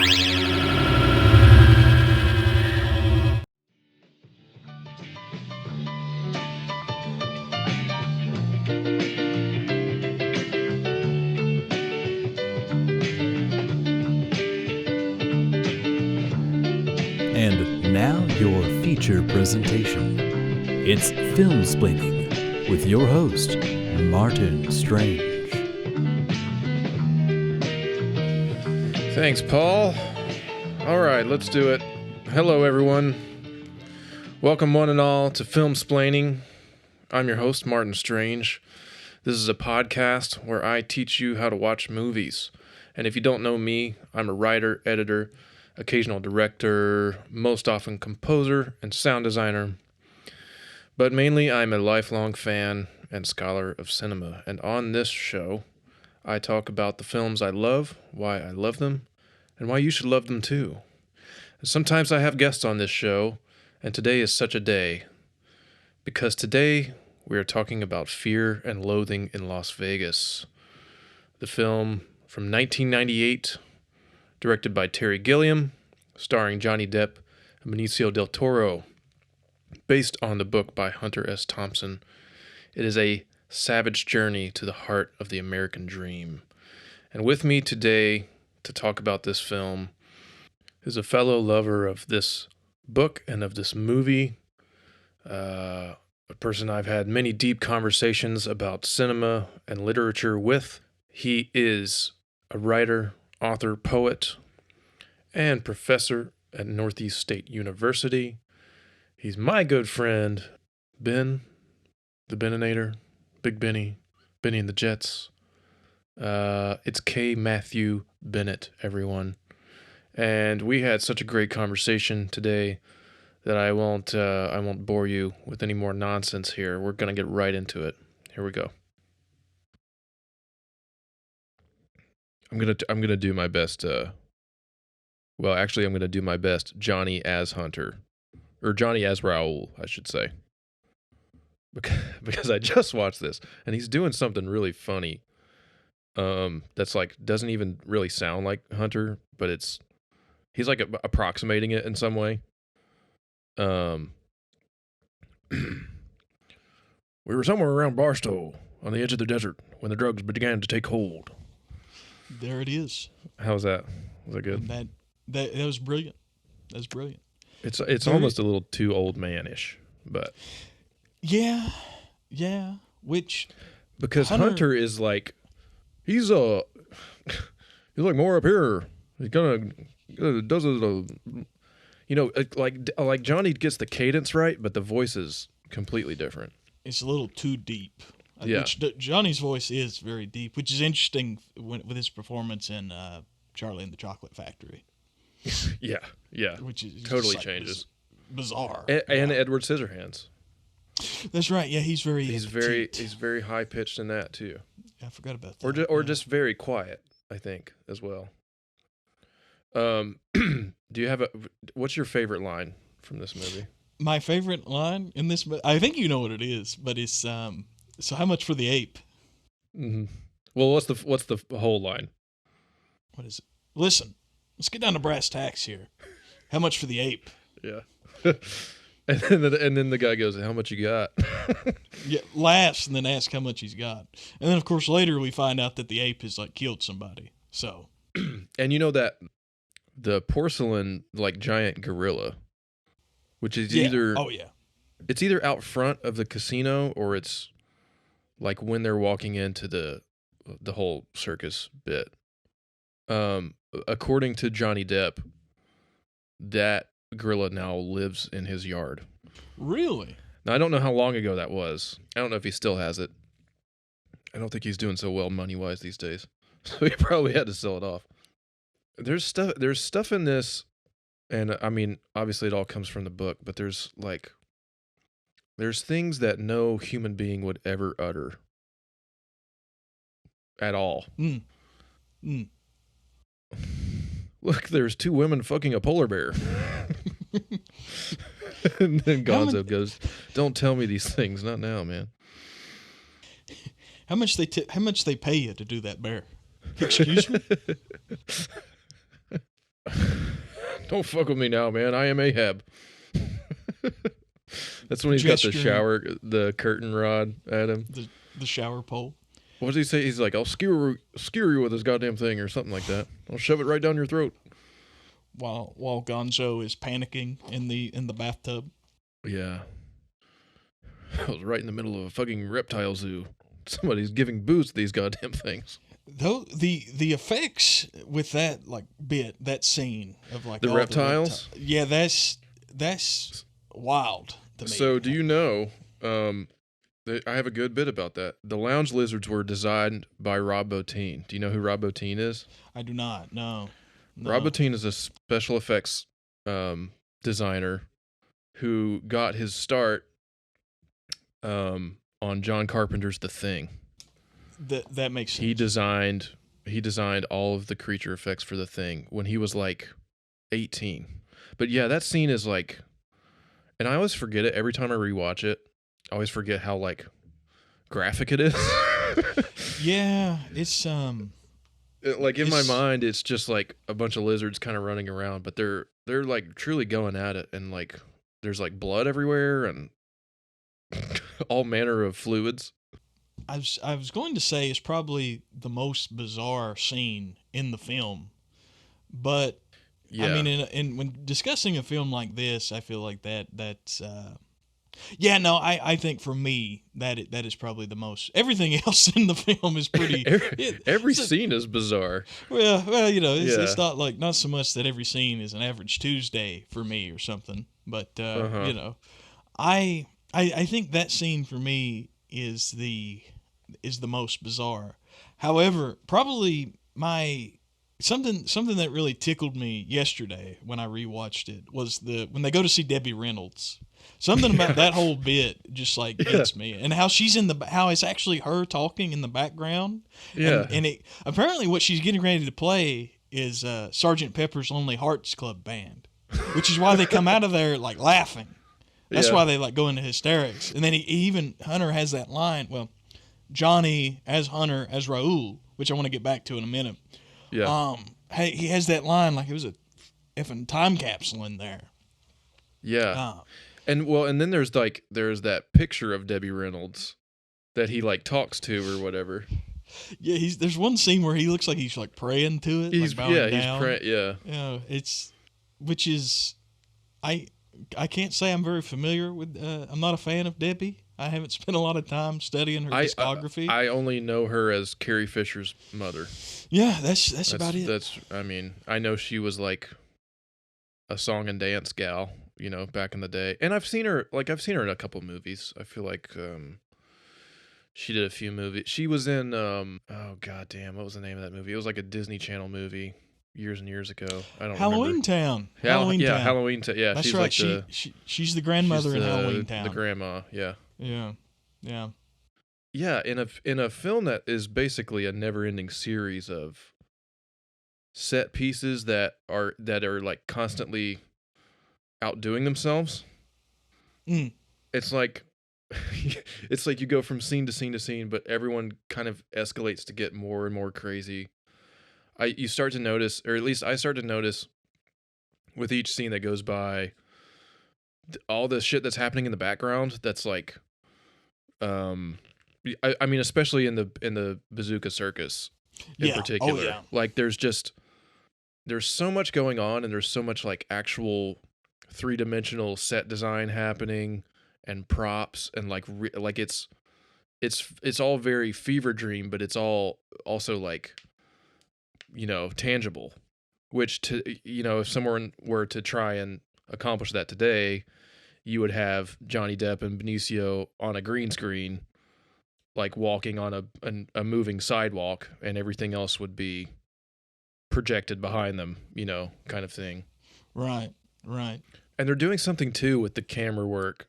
And now your feature presentation. It's Filmsplaining with your host, Martyn Strange. Thanks, Paul. All right, let's do it. Hello, everyone. Welcome one and all to Filmsplaining. I'm your host, Martyn Strange. This is a podcast where I teach you how to watch movies. And if you don't know me, I'm a writer, editor, occasional director, most often composer and sound designer. But mainly I'm a lifelong fan and scholar of cinema. And on this show, I talk about the films I love, why I love them, and why you should love them too. And sometimes I have guests on this show, and today is such a day. Because today we are talking about Fear and Loathing in Las Vegas. The film from 1998, directed by Terry Gilliam, starring Johnny Depp and Benicio del Toro, based on the book by Hunter S. Thompson. It is a savage journey to the heart of the American dream. And with me today to talk about this film is a fellow lover of this book and of this movie, a person I've had many deep conversations about cinema and literature with. He is a writer, author, poet, and professor at Northeast State University. He's my good friend, Ben, the Beninator, Big Benny, Benny and the Jets. It's K. Matthew Bennett, everyone. And we had such a great conversation today that I won't bore you with any more nonsense here. We're gonna get right into it. Here we go. I'm gonna do my best. Well, actually, I'm gonna do my best Johnny as Hunter, or Johnny as Raoul, I should say, because I just watched this and he's doing something really funny. That's like doesn't even really sound like Hunter, but he's like approximating it in some way. We were somewhere around Barstow on the edge of the desert when the drugs began to take hold. There it is. How's that? Was that good? And that was brilliant. That's brilliant. It's almost a little too old man-ish, but yeah. Which because Hunter is like he's like more up here. He kind of does it. Like Johnny gets the cadence right, but the voice is completely different. It's a little too deep. Yeah. Which Johnny's voice is very deep, which is interesting with his performance in Charlie and the Chocolate Factory. Yeah. Which is totally like changes. Bizarre. And Edward Scissorhands. That's right. Yeah, he's very high pitched in that too. Yeah, I forgot about that. Just very quiet, I think, as well. Do you have what's your favorite line from this movie? My favorite line in this, I think you know what it is, but it's so how much for the ape? Mm-hmm. Well, what's the whole line? What is it? Listen, let's get down to brass tacks here. How much for the ape? Yeah. and then the guy goes, "How much you got?" Yeah, laughs and then asks how much he's got, and then of course later we find out that the ape has like killed somebody. So, and you know that the porcelain like giant gorilla, which is it's either out front of the casino or it's like when they're walking into the whole circus bit. According to Johnny Depp, that gorilla now lives in his yard. Really? Now I don't know how long ago that was. I don't know if he still has it. I don't think he's doing so well money-wise these days. So he probably had to sell it off. There's stuff in this, and I mean, obviously it all comes from the book, but there's things that no human being would ever utter at all. Look, there's two women fucking a polar bear. And then Gonzo goes, "Don't tell me these things, not now, man." How much they pay you to do that bear? Excuse me? Don't fuck with me now, man. I am Ahab. That's when he's got the curtain rod at him. The shower pole. What does he say? He's like, I'll skewer you with this goddamn thing or something like that. I'll shove it right down your throat. While Gonzo is panicking in the bathtub. Yeah. I was right in the middle of a fucking reptile zoo. Somebody's giving booze to these goddamn things. Though the effects with that that scene of the reptiles, that's wild to me. So do you know? I have a good bit about that. The lounge lizards were designed by Rob Bottin. Do you know who Rob Bottin is? I do not. No. Rob Bottin is a special effects designer who got his start on John Carpenter's The Thing. That makes sense. He designed all of the creature effects for The Thing when he was like 18. But yeah, that scene is like, and I always forget it every time I rewatch it. I always forget how like graphic it is. Yeah, it's like in my mind, it's just like a bunch of lizards kind of running around, but they're like truly going at it, and like there's like blood everywhere and all manner of fluids. I was going to say it's probably the most bizarre scene in the film, but yeah. I mean, when discussing a film like this, I feel like that's. I think for me that is probably the most. Everything else in the film is pretty. every scene is bizarre. Well, it's not so much that every scene is an average Tuesday for me or something, but I think that scene for me is the most bizarre. However, probably something that really tickled me yesterday when I rewatched it was when they go to see Debbie Reynolds. Something about that whole bit just like gets me, and how she's how it's actually her talking in the background. Yeah, and it apparently what she's getting ready to play is Sgt. Pepper's Lonely Hearts Club Band, which is why they come out of there like laughing. That's why they like go into hysterics. And then Hunter has that line. Well, Johnny as Hunter as Raul, which I want to get back to in a minute. Yeah. He has that line like it was a effing time capsule in there. Yeah. And then there's that picture of Debbie Reynolds that he like talks to or whatever. Yeah, there's one scene where he looks like he's like praying to it. He's praying. Yeah. Yeah, which is I can't say I'm very familiar with. I'm not a fan of Debbie. I haven't spent a lot of time studying her discography. I only know her as Carrie Fisher's mother. Yeah, that's about it. I know she was like a song and dance gal, back in the day. And I've seen her in a couple movies. I feel like she did a few movies. She was in oh goddamn, what was the name of that movie? It was like a Disney Channel movie years and years ago. I don't Halloween remember. Town. Halloween Town. Yeah, that's she's right. like she's the grandmother in Halloween Town. The grandma. Yeah. Yeah. Yeah, in a film that is basically a never-ending series of set pieces that are like constantly outdoing themselves. It's like you go from scene to scene to scene, but everyone kind of escalates to get more and more crazy. You start to notice, or at least I start to notice, with each scene that goes by, all the shit that's happening in the background. That's like, I mean, especially in the Bazooka Circus in particular. Oh, yeah. Like, there's so much going on, and there's so much like actual 3-dimensional set design happening, and props, and like it's all very fever dream, but it's all also like, tangible. Which if someone were to try and accomplish that today, you would have Johnny Depp and Benicio on a green screen, like walking on a moving sidewalk, and everything else would be projected behind them, kind of thing. Right. And they're doing something too with the camera work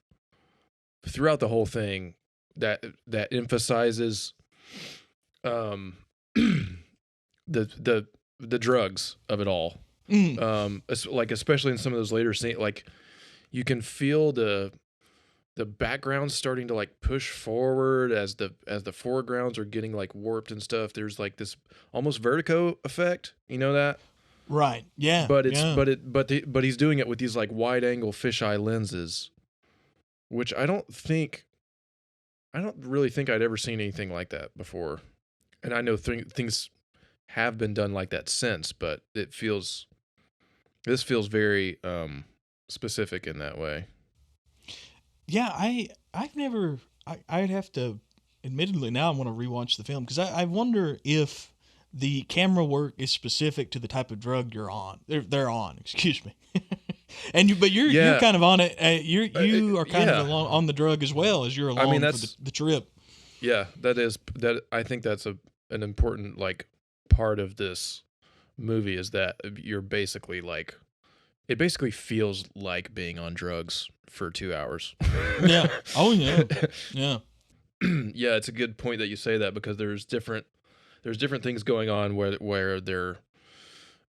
throughout the whole thing that emphasizes the drugs of it all. Like especially in some of those later scenes, like you can feel the background starting to like push forward as the foregrounds are getting like warped and stuff. There's like this almost vertigo effect, that? Right. Yeah. But it's yeah. but he's doing it with these like wide angle fisheye lenses, which I don't really think I'd ever seen anything like that before. And I know things have been done like that since, but this feels very specific in that way. Yeah, I've never. I'd have to, admittedly, now I want to rewatch the film because I wonder if the camera work is specific to the type of drug you're on. They're on. Excuse me. But you're kind of on it. You are kind of on the drug as well as you're along for the trip. Yeah, that. I think that's an important like part of this movie is that you're basically like. It basically feels like being on drugs for 2 hours. Yeah. Oh, yeah. Yeah. Yeah, it's a good point that you say that because there's different things going on where they're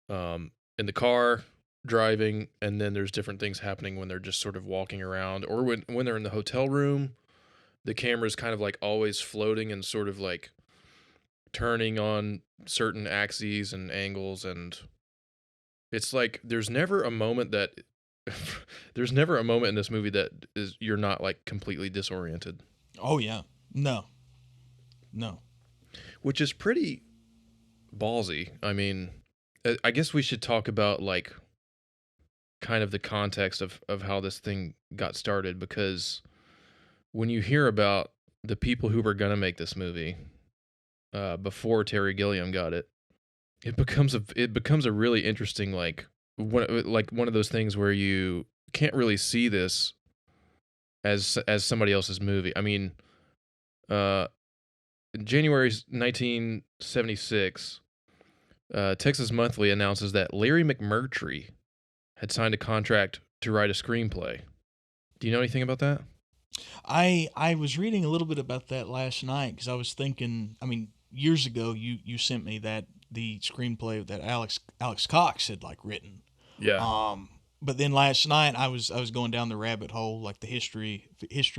in the car driving, and then there's different things happening when they're just sort of walking around, or when they're in the hotel room. The camera's kind of like always floating and sort of like turning on certain axes and angles, and it's like there's never a moment in this movie that is you're not like completely disoriented. Oh yeah. No. Which is pretty ballsy. I mean, I guess we should talk about like kind of the context of how this thing got started, because when you hear about the people who were going to make this movie before Terry Gilliam got it, it becomes a really interesting like one of those things where you can't really see this as somebody else's movie. I mean, in January 1976, Texas Monthly announces that Larry McMurtry had signed a contract to write a screenplay. Do you know anything about that? I was reading a little bit about that last night because I was thinking. I mean, years ago, you sent me the screenplay that Alex Cox had like written. Yeah. But then last night I was going down the rabbit hole, like the history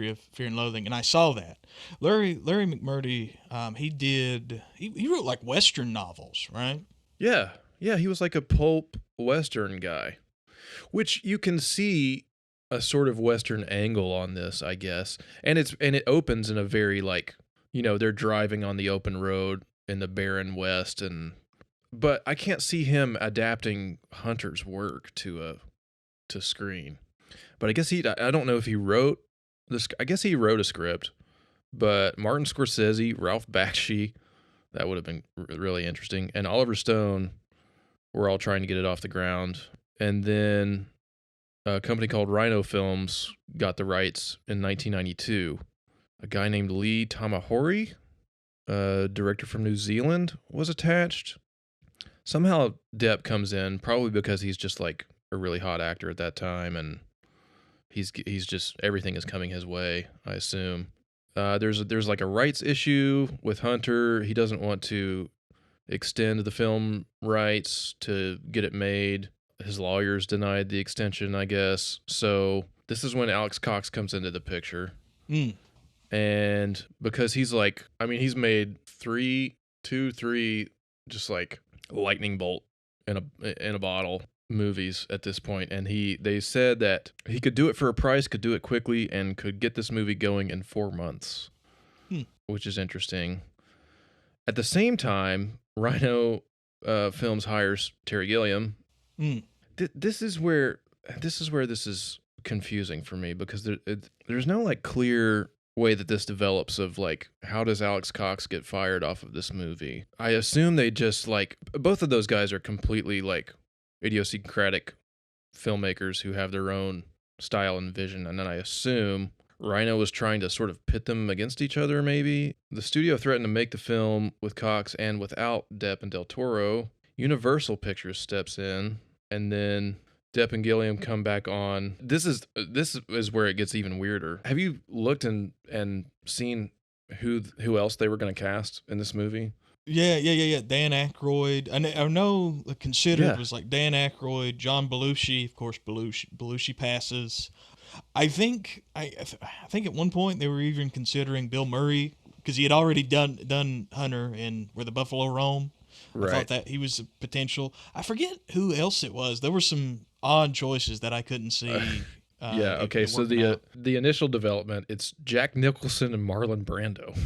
of Fear and Loathing, and I saw that Larry McMurtry, he wrote like Western novels, right? Yeah, he was like a pulp Western guy, which you can see a sort of Western angle on this, I guess, and it opens in a very like, you know, they're driving on the open road in the barren West, but I can't see him adapting Hunter's work to screen. But I guess I don't know if he wrote this. I guess he wrote a script, but Martin Scorsese, Ralph Bakshi, that would have been really interesting, and Oliver Stone were all trying to get it off the ground. And then a company called Rhino Films got the rights in 1992. A guy named Lee Tamahori, a director from New Zealand, was attached. Somehow Depp comes in, probably because he's just like a really hot actor at that time, and he's just, everything is coming his way, I assume. There's like a rights issue with Hunter. He doesn't want to extend the film rights to get it made. His lawyers denied the extension, I guess. So this is when Alex Cox comes into the picture. And because he's like, I mean, he's made three just like lightning bolt in a bottle movies at this point, and they said that he could do it for a price, could do it quickly, and could get this movie going in 4 months, which is interesting. At the same time, Rhino Films hires Terry Gilliam. This is where this is confusing for me, because there's no like clear way that this develops of like, how does Alex Cox get fired off of this movie? I assume they just like, both of those guys are completely like idiosyncratic filmmakers who have their own style and vision, and then I assume Rhino was trying to sort of pit them against each other, maybe. The studio threatened to make the film with Cox and without Depp and Del Toro. Universal Pictures steps in, and then Depp and Gilliam come back on. This is where it gets even weirder. Have you looked and seen who else they were going to cast in this movie? Yeah. Dan Aykroyd. I know considered was like Dan Aykroyd, John Belushi. Of course, Belushi passes. I think at one point they were even considering Bill Murray, because he had already done Hunter in Where the Buffalo Roam. Right. I thought that he was a potential. I forget who else it was. There were some odd choices that I couldn't see. Okay. So the initial development, it's Jack Nicholson and Marlon Brando.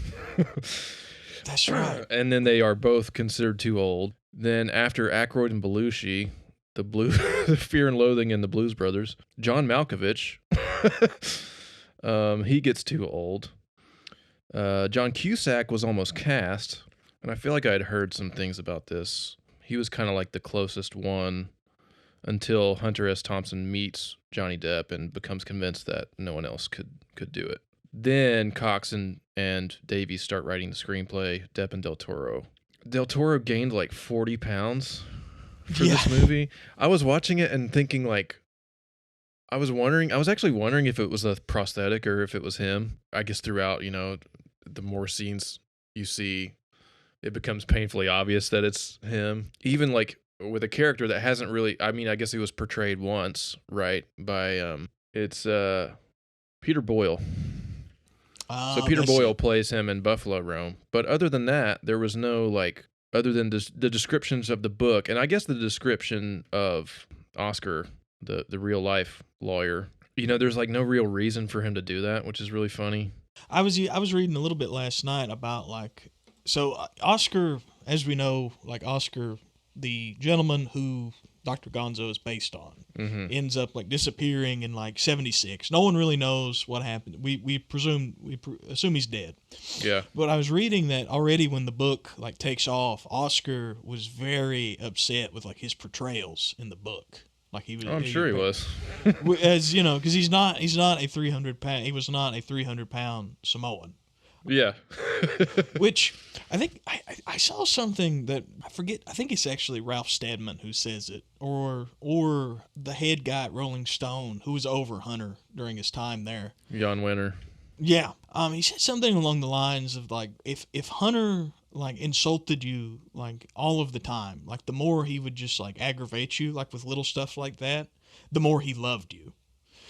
That's right. And then they are both considered too old. Then after Aykroyd and Belushi, the Fear and Loathing and the Blues Brothers, John Malkovich, he gets too old. John Cusack was almost cast, and I feel like I had heard some things about this. He was kind of like the closest one until Hunter S. Thompson meets Johnny Depp and becomes convinced that no one else could do it. Then Cox and Davies start writing the screenplay, Depp and Del Toro. Del Toro gained like 40 pounds for this movie. I was watching it and thinking like, I was actually wondering if it was a prosthetic or if it was him. I guess throughout, the more scenes you see, it becomes painfully obvious that it's him. Even like with a character that hasn't really, I guess he was portrayed once, right? By, it's Peter Boyle. So Peter Boyle plays him in Buffalo Rome. But other than that, there was no other than the descriptions of the book, and I guess the description of Oscar, the real life lawyer, there's no real reason for him to do that, which is really funny. I was reading a little bit last night about Oscar, as we know, Oscar, the gentleman who Dr. Gonzo is based on, ends up disappearing in 76. No one really knows what happened. We assume he's dead. Yeah. But I was reading that already when the book takes off, Oscar was very upset with his portrayals in the book. I'm sure he was. As because he was not a 300-pound Samoan. Yeah. Which I think I saw something that I forget. I think it's actually Ralph Steadman who says it, or the head guy at Rolling Stone who was over Hunter during his time there. Jan Wenner. Yeah. He said something along the lines of if Hunter insulted you all of the time, the more he would just aggravate you with little stuff like that, the more he loved you.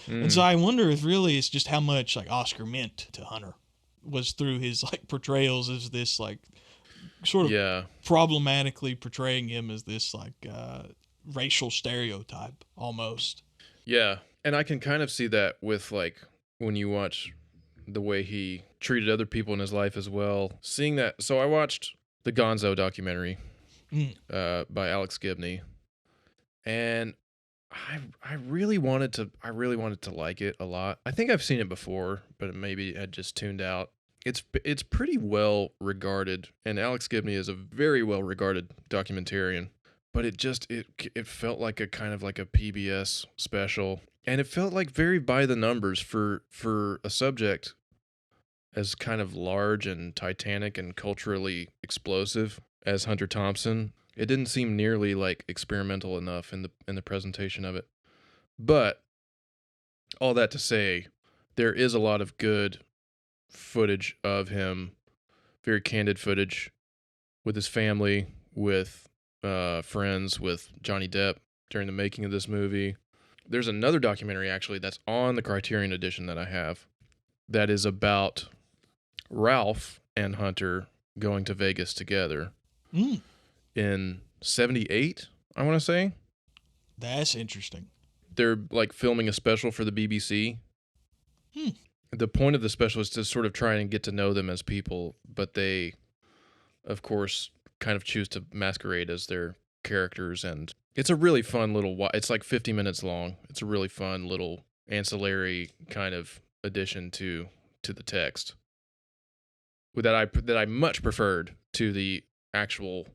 And so I wonder if really it's just how much Oscar meant to Hunter was through his portrayals as this sort of problematically portraying him as this racial stereotype almost. Yeah. And I can kind of see that with when you watch the way he treated other people in his life as well. Seeing that, so I watched the Gonzo documentary by Alex Gibney, and I really wanted to like it a lot. I think I've seen it before, but maybe I just tuned out. It's pretty well regarded, and Alex Gibney is a very well regarded documentarian. But it felt like a kind of a PBS special, and it felt very by the numbers for a subject as kind of large and titanic and culturally explosive as Hunter Thompson. It didn't seem nearly experimental enough in the presentation of it. But all that to say, there is a lot of good footage of him, very candid footage with his family, with friends, with Johnny Depp during the making of this movie. There's another documentary actually that's on the Criterion edition that I have that is about Ralph and Hunter going to Vegas together in 78, I want to say. That's interesting. They're filming a special for the BBC. The point of the special is to sort of try and get to know them as people, but they, of course, kind of choose to masquerade as their characters, and it's a really fun little, it's 50 minutes long. It's a really fun little ancillary kind of addition to the text that I much preferred to the actual,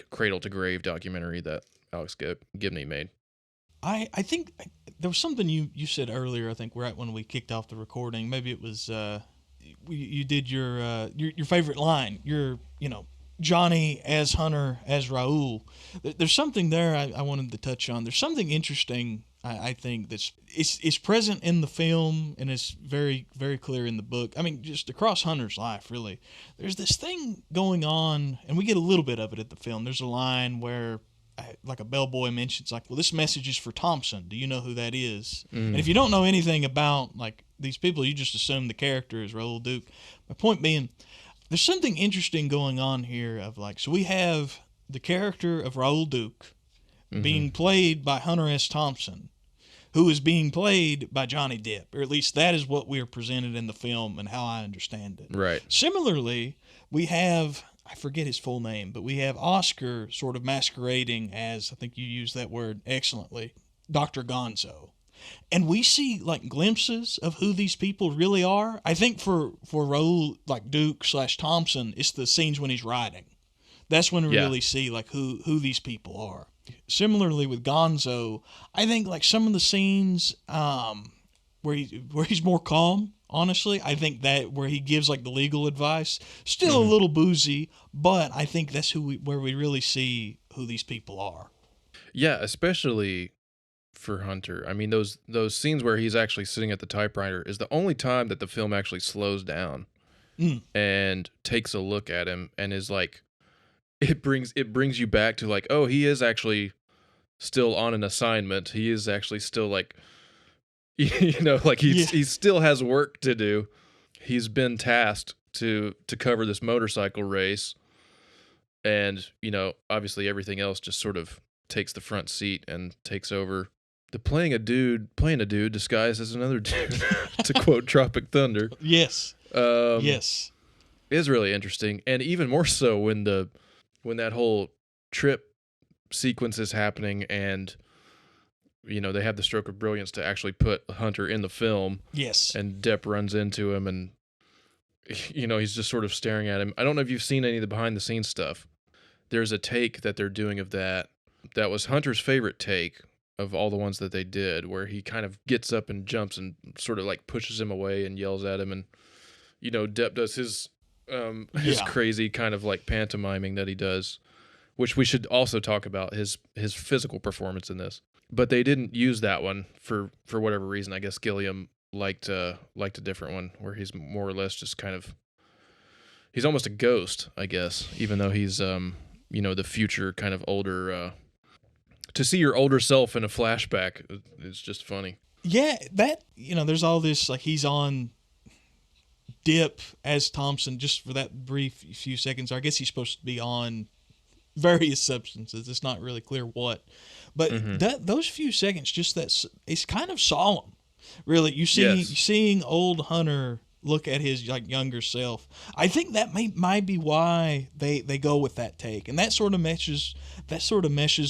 cradle to grave documentary that Alex Gibney made. I think there was something you said earlier, I think right when we kicked off the recording. Maybe it was you did your favorite line, Johnny as Hunter as Raul. There's something there I wanted to touch on. There's something interesting I think it's present in the film and it's very, very clear in the book. Just across Hunter's life, really. There's this thing going on, and we get a little bit of it at the film. There's a line where a bellboy mentions well, this message is for Thompson. Do you know who that is? And if you don't know anything about these people, you just assume the character is Raoul Duke. My point being, there's something interesting going on here of like, so we have the character of Raoul Duke being played by Hunter S. Thompson, who is being played by Johnny Depp, or at least that is what we are presented in the film and how I understand it. Right. Similarly, we have, I forget his full name, but we have Oscar sort of masquerading as, I think you used that word excellently, Dr. Gonzo. And we see like glimpses of who these people really are. I think for Raoul, like Duke / Thompson, it's the scenes when he's riding. That's when we really see like who these people are. Similarly with Gonzo, I think like some of the scenes where he's more calm, honestly, I think that where he gives like the legal advice, still a little boozy, but I think that's where we really see who these people are. Yeah, especially for Hunter. I mean, those scenes where he's actually sitting at the typewriter is the only time that the film actually slows down and takes a look at him and is like, it brings you back to like, oh, he is actually still on an assignment. He is actually still like, like he still has work to do. He's been tasked to cover this motorcycle race, and obviously everything else just sort of takes the front seat and takes over. The playing a dude disguised as another dude, to quote Tropic Thunder. Yes. Yes. Is really interesting, and even more so when that whole trip sequence is happening and they have the stroke of brilliance to actually put Hunter in the film. Yes. And Depp runs into him and he's just sort of staring at him. I don't know if you've seen any of the behind the scenes stuff. There's a take that they're doing of that was Hunter's favorite take of all the ones that they did, where he kind of gets up and jumps and sort of like pushes him away and yells at him, and Depp does his crazy kind of like pantomiming that he does, which we should also talk about his physical performance in this. But they didn't use that one for whatever reason. I guess Gilliam liked a different one where he's more or less just kind of, he's almost a ghost, I guess, even though he's the future kind of older. To see your older self in a flashback is just funny. Yeah, that there's all this like he's on Dip as Thompson just for that brief few seconds. I guess he's supposed to be on various substances. It's not really clear what, but those few seconds, just it's kind of solemn. Really, you seeing old Hunter look at his like younger self. I think that might be why they go with that take, and that sort of meshes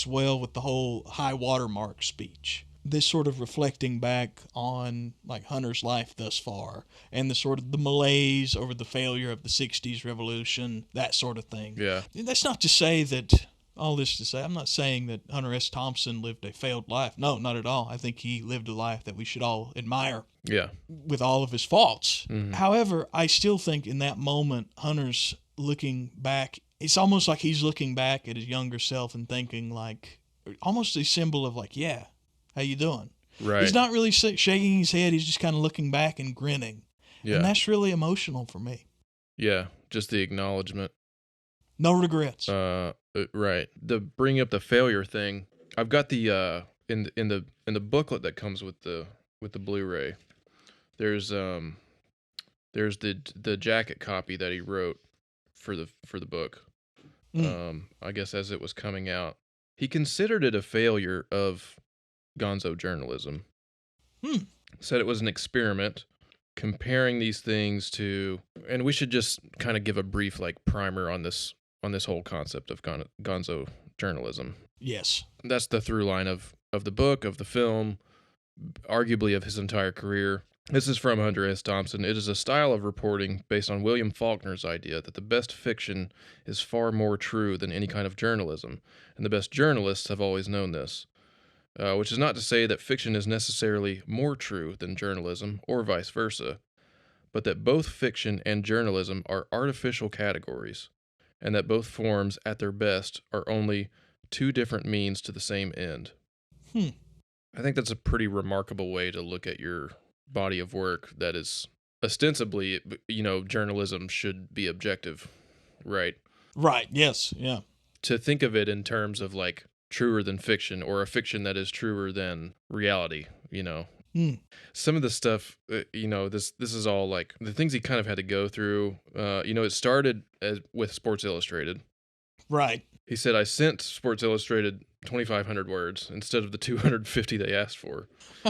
well with the whole high watermark speech. This sort of reflecting back on like Hunter's life thus far, and the sort of the malaise over the failure of the 60s revolution, that sort of thing. Yeah. That's not to say that, all this to say, I'm not saying that Hunter S. Thompson lived a failed life. No, not at all. I think he lived a life that we should all admire. Yeah. With all of his faults. However, I still think in that moment, Hunter's looking back, it's almost like he's looking back at his younger self and thinking like, almost a symbol of like, yeah, how you doing? Right. He's not really shaking his head. He's just kind of looking back and grinning. Yeah. And that's really emotional for me. Yeah. Just the acknowledgement. No regrets. Right. The bringing up the failure thing. I've got the in the booklet that comes with the Blu-ray. There's the jacket copy that he wrote for the book. I guess as it was coming out, he considered it a failure of gonzo journalism. Said it was an experiment comparing these things to, and we should just kind of give a brief like primer on this whole concept of gonzo journalism. Yes. That's the through line of the book, of the film, arguably of his entire career. This is from Hunter S. Thompson. It is a style of reporting based on William Faulkner's idea that the best fiction is far more true than any kind of journalism, and the best journalists have always known this. Which is not to say that fiction is necessarily more true than journalism, or vice versa, but that both fiction and journalism are artificial categories, and that both forms, at their best, are only two different means to the same end. I think that's a pretty remarkable way to look at your body of work that is ostensibly, journalism should be objective, right? Right, yes, yeah. To think of it in terms of like truer than fiction, or a fiction that is truer than reality, Some of the stuff, this is all like the things he kind of had to go through. It started with Sports Illustrated. Right. He said, I sent Sports Illustrated 2,500 words instead of the 250 they asked for,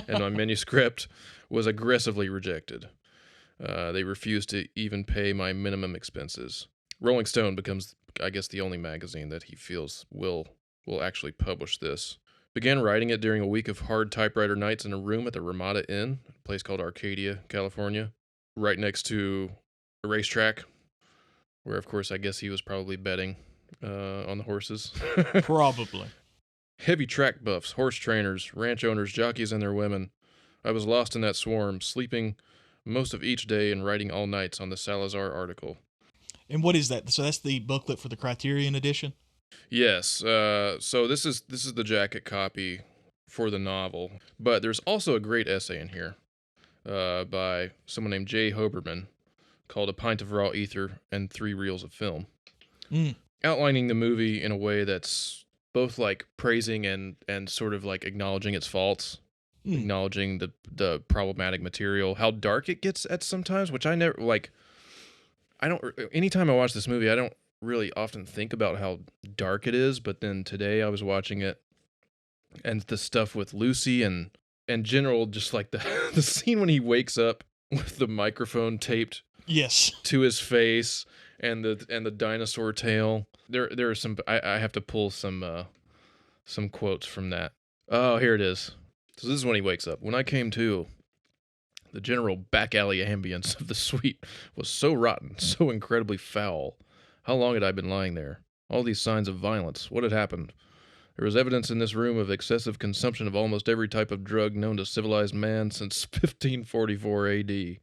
and my manuscript was aggressively rejected. They refused to even pay my minimum expenses. Rolling Stone becomes, I guess, the only magazine that he feels will actually publish this. Began writing it during a week of hard typewriter nights in a room at the Ramada Inn, a place called Arcadia, California, right next to a racetrack, where, of course, I guess he was probably betting on the horses. Probably. Heavy track buffs, horse trainers, ranch owners, jockeys, and their women. I was lost in that swarm, sleeping most of each day and writing all nights on the Salazar article. And what is that? So that's the booklet for the Criterion edition? Yes. So this is the jacket copy for the novel, but there's also a great essay in here by someone named Jay Hoberman called "A Pint of Raw Ether and 3 Reels of Film," outlining the movie in a way that's both like praising and sort of like acknowledging its faults, acknowledging the problematic material, how dark it gets at sometimes, which I never like. Anytime I watch this movie, I don't really often think about how dark it is, but then today I was watching it, and the stuff with Lucy and general, just like the scene when he wakes up with the microphone taped to his face and the dinosaur tail. There are some. I have to pull some quotes from that. Oh, here it is. So this is when he wakes up. When I came to, the general back alley ambience of the suite was so rotten, so incredibly foul. How long had I been lying there? All these signs of violence. What had happened? There was evidence in this room of excessive consumption of almost every type of drug known to civilized man since 1544 A.D.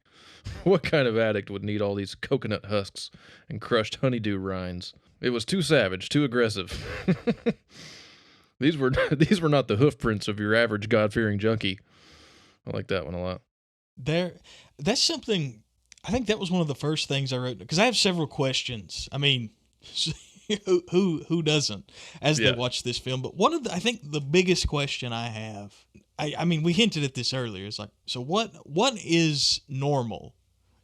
What kind of addict would need all these coconut husks and crushed honeydew rinds? It was too savage, too aggressive. These were not the hoof prints of your average God-fearing junkie. I like that one a lot. That's something. I think that was one of the first things I wrote, because I have several questions. I mean, who doesn't as they watch this film? But I think the biggest question I have, I mean, we hinted at this earlier. It's like, so what is normal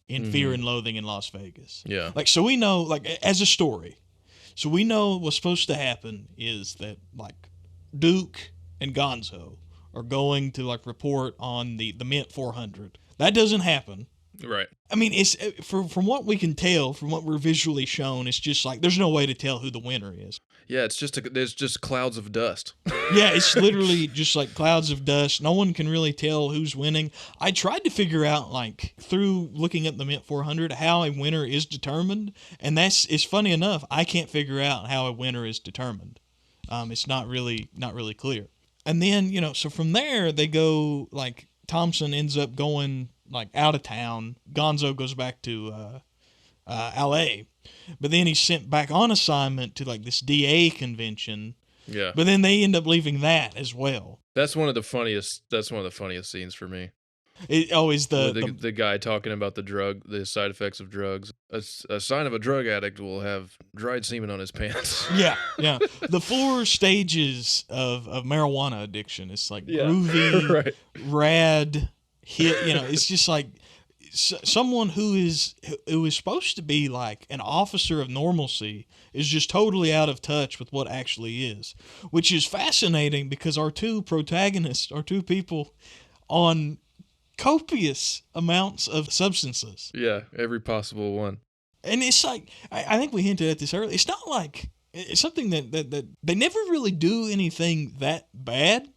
in Fear and Loathing in Las Vegas? Yeah. Like, so we know, like, as a story, so we know what's supposed to happen is that, like, Duke and Gonzo are going to, like, report on the Mint 400. That doesn't happen. Right. I mean, it's from what we can tell, from what we're visually shown, it's just like there's no way to tell who the winner is. Yeah, there's just clouds of dust. Yeah, it's literally just like clouds of dust. No one can really tell who's winning. I tried to figure out, like, through looking at the Mint 400, how a winner is determined, and it's funny enough, I can't figure out how a winner is determined. It's not really clear. And then, so from there they go, like, Thompson ends up going, like, out of town. Gonzo goes back to L.A., but then he's sent back on assignment to, like, this DA convention. Yeah. But then they end up leaving that as well. That's one of the funniest scenes for me. Always the guy talking about the side effects of drugs. A sign of a drug addict will have dried semen on his pants. Yeah. The 4 stages of marijuana addiction. It's like groovy, right. rad, hit. It's just like someone who is supposed to be like an officer of normalcy is just totally out of touch with what actually is, which is fascinating because our two protagonists are two people on copious amounts of substances. Yeah, every possible one. And it's like, I think we hinted at this earlier, it's not like, it's something that they never really do anything that bad.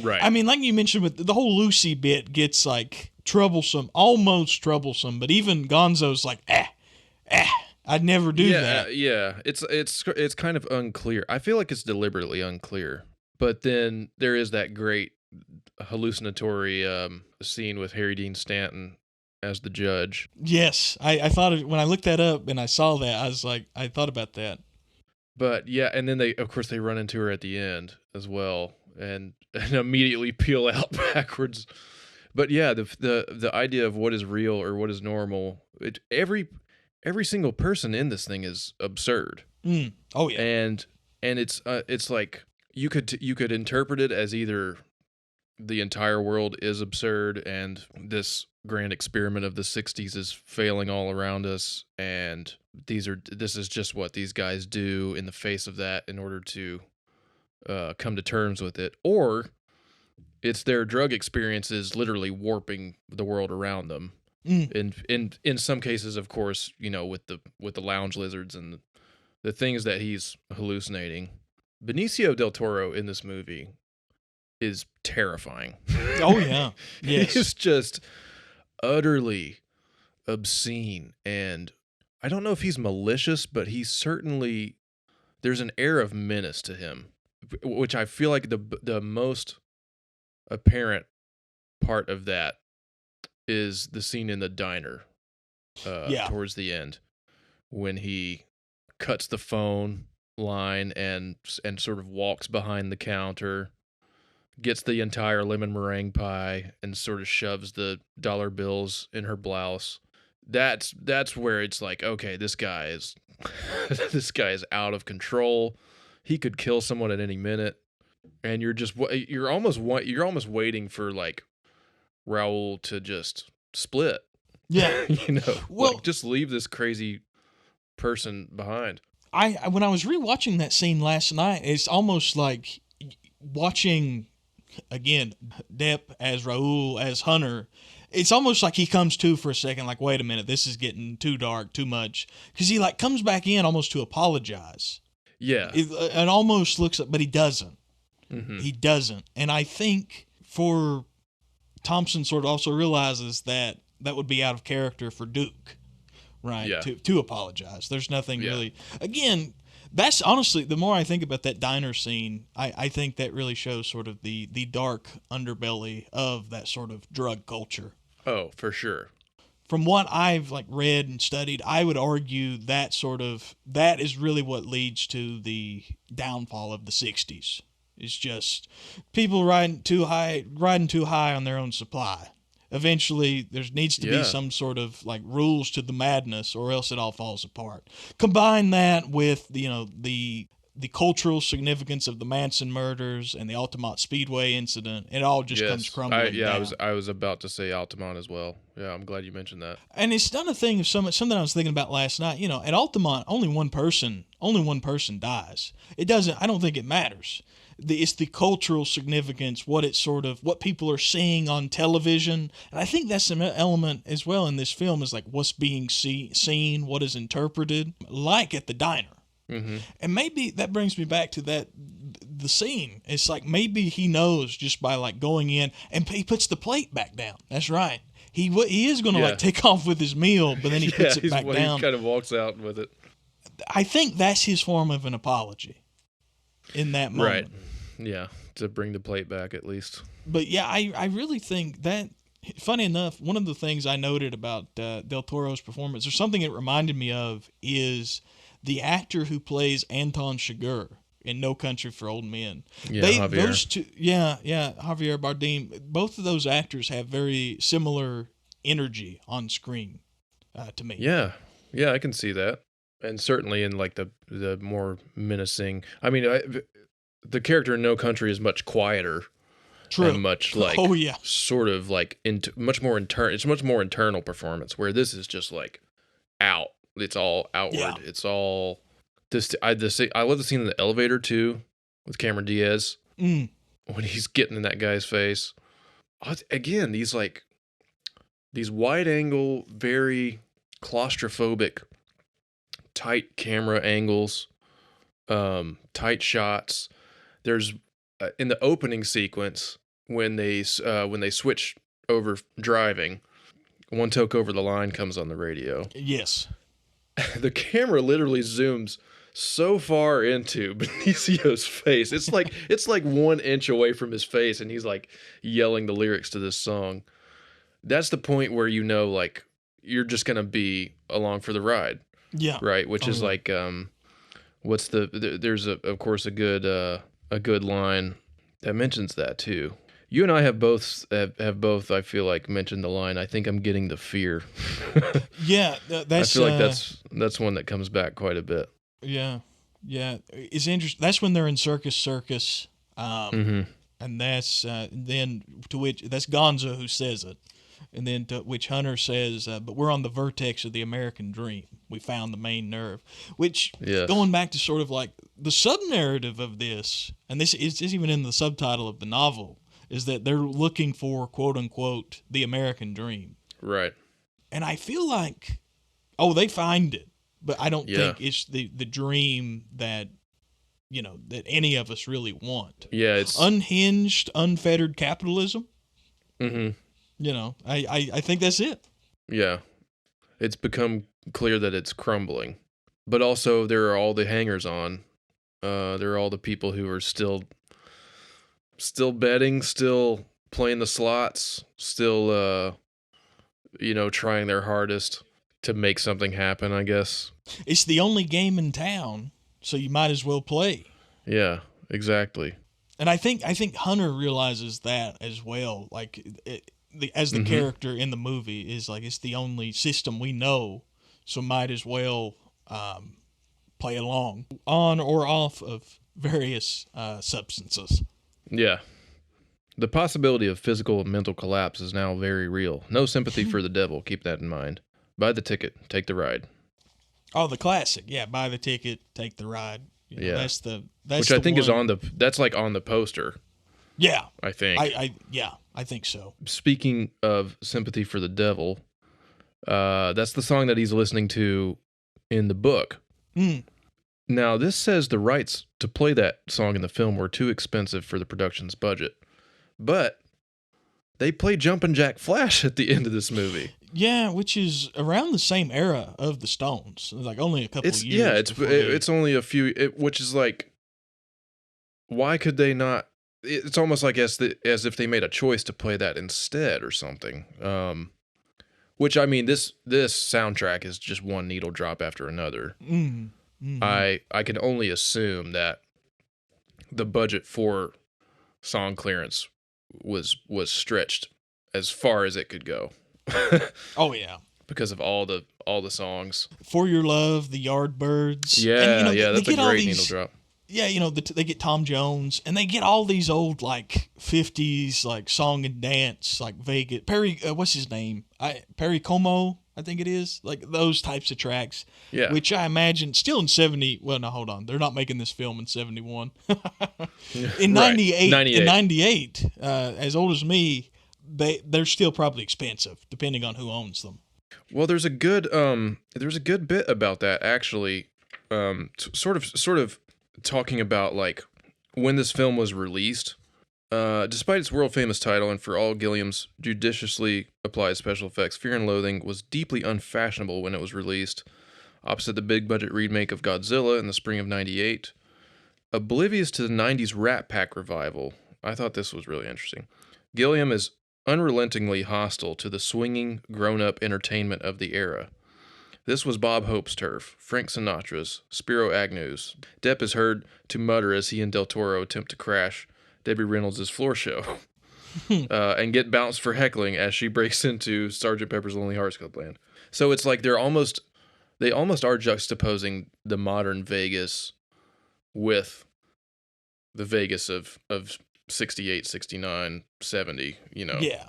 Right. I mean, like you mentioned, with the whole Lucy bit gets, like, troublesome, almost troublesome, but even Gonzo's like, I'd never do that. Yeah, it's kind of unclear. I feel like it's deliberately unclear. But then there is that great hallucinatory scene with Harry Dean Stanton as the judge. Yes, I thought when I looked that up and I saw that, I was like, I thought about that. But yeah, and then they run into her at the end as well, and immediately peel out backwards. But yeah, the idea of what is real or what is normal, every single person in this thing is absurd. Oh yeah, and it's like you could interpret it as either the entire world is absurd and this grand experiment of the 60s is failing all around us, and this is just what these guys do in the face of that in order to come to terms with it, or it's their drug experiences literally warping the world around them. In some cases, of course, with the lounge lizards and the things that he's hallucinating. Benicio del Toro in this movie is terrifying. Oh yeah, yes. He's just utterly obscene, and I don't know if he's malicious, but there's an air of menace to him, which I feel like the most apparent part of that is the scene in the diner towards the end when he cuts the phone line and sort of walks behind the counter, gets the entire lemon meringue pie and sort of shoves the dollar bills in her blouse. That's where it's like, okay, this guy is out of control. He could kill someone at any minute, and you're almost waiting for like Raul to just split. Yeah, well, like, just leave this crazy person behind. When I was rewatching that scene last night, it's almost like watching again Depp as Raul as Hunter. It's almost like he comes to for a second, like, wait a minute, this is getting too dark, too much, because he like comes back in almost to apologize. Yeah, it almost looks like, but he doesn't. Mm-hmm. He doesn't, and I think for Thompson sort of also realizes that would be out of character for Duke, right? Yeah. To apologize. There's nothing really. Again, that's honestly, the more I think about that diner scene, I think that really shows sort of the dark underbelly of that sort of drug culture. Oh, for sure. From what I've like read and studied, I would argue that is really what leads to the downfall of the 60s. It's just people riding too high on their own supply. Eventually, there needs to be some sort of like rules to the madness, or else it all falls apart. Combine that with the cultural significance of the Manson murders and the Altamont Speedway incident. It all just comes crumbling down. I was about to say Altamont as well. Yeah, I'm glad you mentioned that. And it's done a thing of something I was thinking about last night. At Altamont, only one person dies. It doesn't. I don't think it matters. It's the cultural significance, what people are seeing on television. And I think that's an element as well in this film, is like what's being seen, what is interpreted, like at the diner. Mm-hmm. And maybe that brings me back to the scene. It's like maybe he knows just by like going in, and he puts the plate back down. That's right. He is going to like take off with his meal, but then he puts it back down. He kind of walks out with it. I think that's his form of an apology in that moment. Right. Yeah, to bring the plate back at least. But yeah, I really think that, funny enough, one of the things I noted about Del Toro's performance, or something it reminded me of, is the actor who plays Anton Chigurh in No Country for Old Men. Yeah, Javier. Those two, Javier Bardem. Both of those actors have very similar energy on screen to me. Yeah, I can see that, and certainly in like the more menacing. I mean, the character in No Country is much quieter. True. And much like, sort of like much more internal. It's much more internal performance, where this is just like out. It's all outward. Yeah. It's all this. I love the scene in the elevator too, with Cameron Diaz when he's getting in that guy's face. Again, these wide angle, very claustrophobic, tight camera angles, tight shots. There's in the opening sequence when they switch over driving, One Toke Over the Line comes on the radio. Yes. The camera literally zooms so far into Benicio's face. It's like 1 inch away from his face, and he's like yelling the lyrics to this song. That's the point where like you're just gonna be along for the ride. Yeah. Right. Which is like there's of course a good line that mentions that too. You and I have both I feel like mentioned the line, I think I'm getting the fear. Yeah, that's. I feel like that's one that comes back quite a bit. Yeah, it's interesting. That's when they're in Circus. Mm-hmm. And that's then to which that's Gonzo who says it. And then to which Hunter says, but we're on the vertex of the American dream. We found the main nerve. Which, going back to sort of like the sub-narrative of this, and this is even in the subtitle of the novel, is that they're looking for, quote-unquote, the American dream. Right. And I feel like, they find it. But I don't think it's the dream that, that any of us really want. Yeah, it's unhinged, unfettered capitalism. Mm-hmm. I think that's it. Yeah. It's become clear that it's crumbling. But also there are all the hangers-on. There are all the people who are still betting, still playing the slots, still, trying their hardest to make something happen, I guess. It's the only game in town, so you might as well play. Yeah, exactly. And I think Hunter realizes that as well. Like, as the character in the movie is like, it's the only system we know, so might as well play along on or off of various substances. Yeah. The possibility of physical and mental collapse is now very real. No sympathy for the devil. Keep that in mind. Buy the ticket, take the ride. Oh, the classic. Yeah, buy the ticket, take the ride. That's which I think is that's like on the poster. Yeah. I think. I think so. Speaking of sympathy for the devil, that's the song that he's listening to in the book. Mm. Now, this says the rights to play that song in the film were too expensive for the production's budget. But they play Jumpin' Jack Flash at the end of this movie. Yeah, which is around the same era of the Stones. Like only a couple of years. Yeah, it's only a few, which is like, why could they not? It's almost like as if they made a choice to play that instead or something. Which, I mean, this soundtrack is just one needle drop after another. Mm-hmm. I can only assume that the budget for song clearance was stretched as far as it could go. Oh yeah, because of all the songs. For Your Love, The Yardbirds. Yeah, and, that's a great needle drop. Yeah, they get Tom Jones, and they get all these old like 50s like song and dance like Vegas. Perry, what's his name? Perry Como, I think it is. Like those types of tracks. Yeah. Which I imagine still in 70. Well, no, hold on. They're not making this film in 71. In 98, as old as me, they're still probably expensive, depending on who owns them. Well, there's a good bit about that actually, sort of talking about like when this film was released. Despite its world famous title and for all Gilliam's judiciously applied special effects, Fear and Loathing was deeply unfashionable when it was released, opposite the big budget remake of Godzilla in the spring of '98. Oblivious to the '90s Rat Pack revival, I thought this was really interesting. Gilliam is unrelentingly hostile to the swinging, grown-up entertainment of the era. This was Bob Hope's turf, Frank Sinatra's, Spiro Agnew's. Depp is heard to mutter as he and Del Toro attempt to crash Debbie Reynolds' floor show and get bounced for heckling as she breaks into Sgt. Pepper's Lonely Hearts Club Band. So it's like they almost are juxtaposing the modern Vegas with the Vegas of 68, 69, 70, Yeah.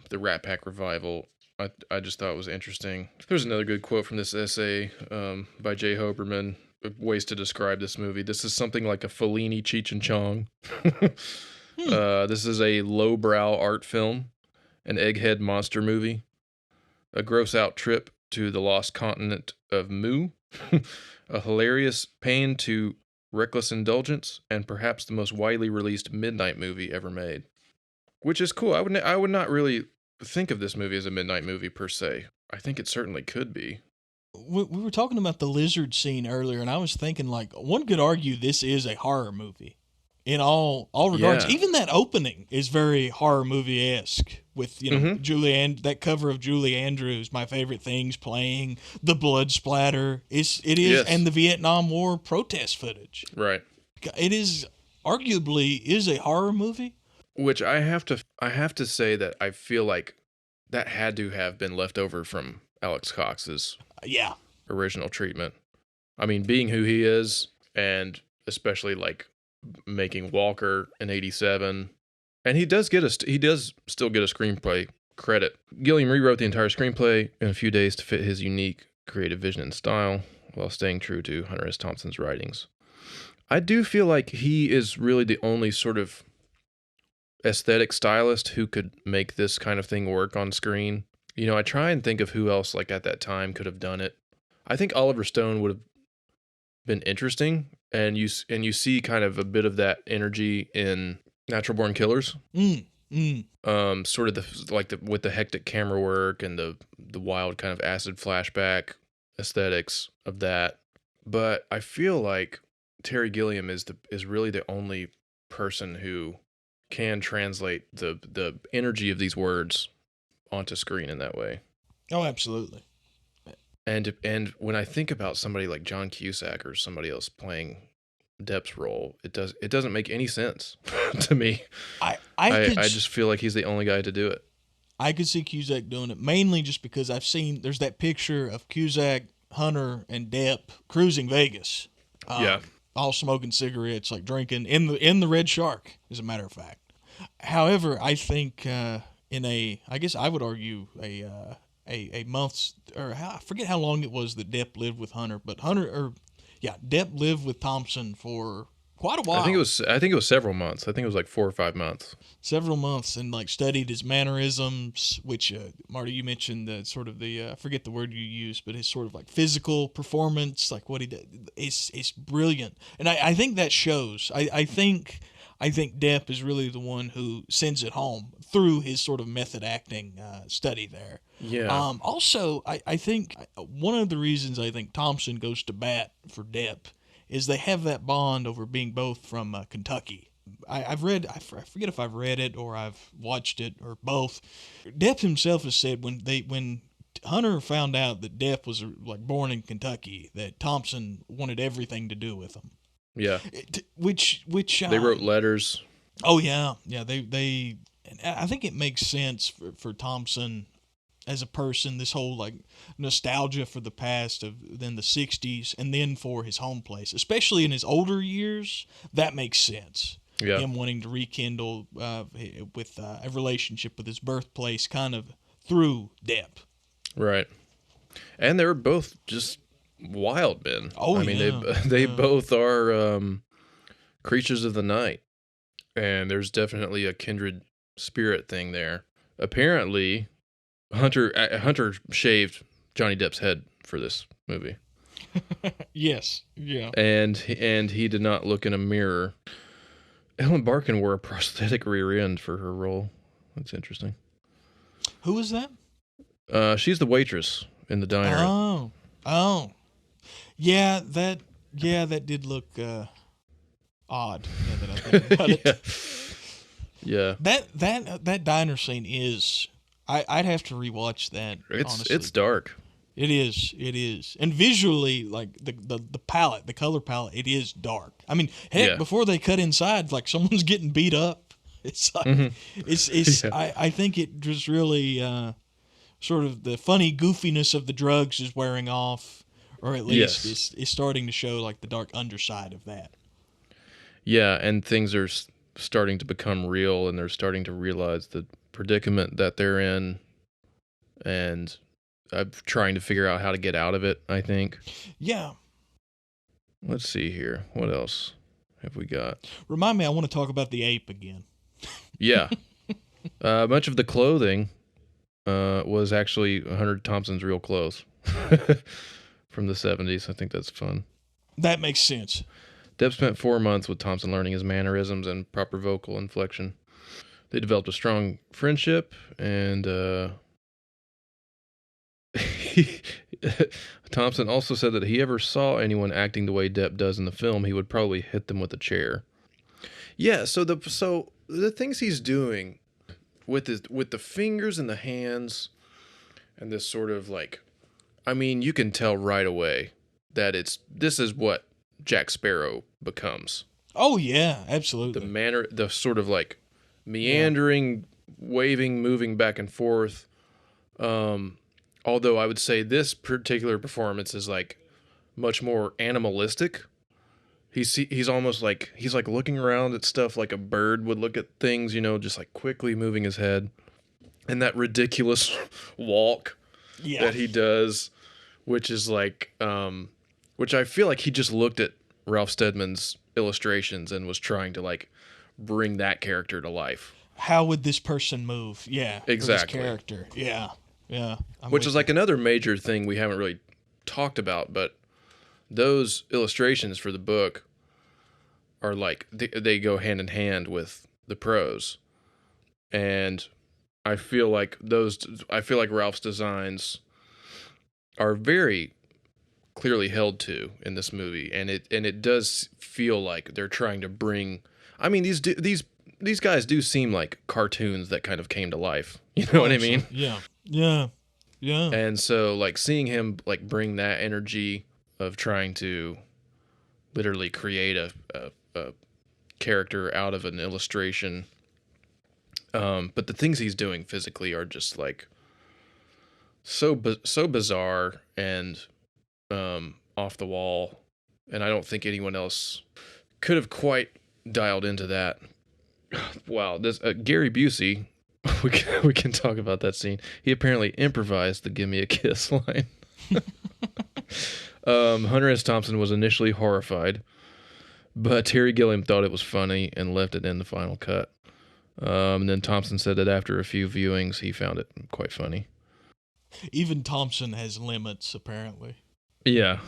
The Rat Pack revival. I just thought it was interesting. There's another good quote from this essay by Jay Hoberman, ways to describe this movie. This is something like a Fellini Cheech and Chong. This is a lowbrow art film, an egghead monster movie, a gross-out trip to the lost continent of Mu, a hilarious pain to reckless indulgence, and perhaps the most widely released midnight movie ever made. Which is cool. I would not really think of this movie as a midnight movie per se. I think it certainly could be. We were talking about the lizard scene earlier, and I was thinking, like, one could argue this is a horror movie in all regards. Yeah. Even that opening is very horror movie-esque with, Mm-hmm. that cover of Julie Andrews, My Favorite Things, playing, the blood splatter. It is, Yes. and the Vietnam War protest footage. Right. It is arguably a horror movie. Which I have to say that I feel like that had to have been left over from Alex Cox's original treatment. I mean, being who he is, and especially like making Walker in '87, And he does still get a screenplay credit. Gilliam rewrote the entire screenplay in a few days to fit his unique creative vision and style, while staying true to Hunter S. Thompson's writings. I do feel like he is really the only sort of aesthetic stylist who could make this kind of thing work on screen. You know, I try and think of who else like at that time could have done it. I think Oliver Stone would have been interesting, and you see kind of a bit of that energy in Natural Born Killers. Sort of with the hectic camera work and the wild kind of acid flashback aesthetics of that. But I feel like Terry Gilliam is really the only person who can translate the energy of these words onto screen in that way. Oh, absolutely. And when I think about somebody like John Cusack or somebody else playing Depp's role, it doesn't make any sense to me. I just feel like he's the only guy to do it. I could see Cusack doing it, mainly just because there's that picture of Cusack, Hunter, and Depp cruising Vegas. All smoking cigarettes, like drinking in the Red Shark, as a matter of fact. However, I think I guess I would argue a month's, or I forget how long it was that Depp lived with Hunter, but Depp lived with Thompson for quite a while. I think it was several months. I think it was like 4 or 5 months. Several months, and like studied his mannerisms, which Marty, you mentioned the sort of the I forget the word you used, but his sort of like physical performance, like what he did, it's brilliant, and I think that shows. I think Depp is really the one who sends it home through his sort of method acting study there. Yeah. Also, I think one of the reasons I think Thompson goes to bat for Depp is they have that bond over being both from Kentucky. I forget if I've read it or I've watched it or both. Depp himself has said when Hunter found out that Depp was like born in Kentucky, that Thompson wanted everything to do with him. Yeah. Which they wrote letters. Oh yeah. They I think it makes sense for Thompson as a person, this whole like nostalgia for the past of then the 60s, and then for his home place, especially in his older years. That makes sense. Yeah. Him wanting to rekindle with a relationship with his birthplace, kind of through Depp. Right. And they were both just wild men. Oh, I mean, they both are creatures of the night, and there's definitely a kindred spirit thing there. Apparently, Hunter shaved Johnny Depp's head for this movie. Yes, yeah. And he did not look in a mirror. Ellen Barkin wore a prosthetic rear end for her role. That's interesting. Who was that? She's the waitress in the diner. Oh. Yeah, that did look odd. Now that I think about it. Yeah. That diner scene is. I'd have to rewatch that. Honestly, it's dark. It is, and visually, like the palette, the color palette, it is dark. I mean, heck, before they cut inside, like someone's getting beat up. It's like it's. Yeah. I think it just really sort of the funny goofiness of the drugs is wearing off, or at least is starting to show like the dark underside of that. Yeah, and things are starting to become real, and they're starting to realize the predicament that they're in, and I'm trying to figure out how to get out of it, I think. Yeah. Let's see here. What else have we got? Remind me, I want to talk about the ape again. Yeah. Much of the clothing was actually Hunter Thompson's real clothes from the 70s. I think that's fun. That makes sense. Depp spent 4 months with Thompson learning his mannerisms and proper vocal inflection. They developed a strong friendship, and Thompson also said that if he ever saw anyone acting the way Depp does in the film, he would probably hit them with a chair. Yeah, so the things he's doing with the fingers and the hands and this sort of like, I mean, you can tell right away that this is what Jack Sparrow becomes. Oh yeah, absolutely. The sort of like meandering, waving, moving back and forth. Although I would say this particular performance is like much more animalistic. he's almost like he's like looking around at stuff like a bird would look at things, just like quickly moving his head, and that ridiculous walk that he does, which is like which I feel like he just looked at Ralph Steadman's illustrations and was trying to like bring that character to life. How would this person move? Yeah, exactly. This character. Yeah. Which is like another major thing we haven't really talked about, but those illustrations for the book are like they go hand in hand with the prose, and I feel like Ralph's designs are very clearly held to in this movie, and it does feel like they're trying to bring. I mean, these guys do seem like cartoons that kind of came to life. You know what I mean? Yeah. And so, like, seeing him like bring that energy of trying to literally create a character out of an illustration, but the things he's doing physically are just like so bizarre and off the wall, and I don't think anyone else could have quite dialed into that. Wow, this Gary Busey, we can talk about that scene. He apparently improvised the "Give me a kiss" line. Hunter S. Thompson was initially horrified, but Terry Gilliam thought it was funny and left it in the final cut. And then Thompson said that after a few viewings, he found it quite funny. Even Thompson has limits, apparently. Yeah.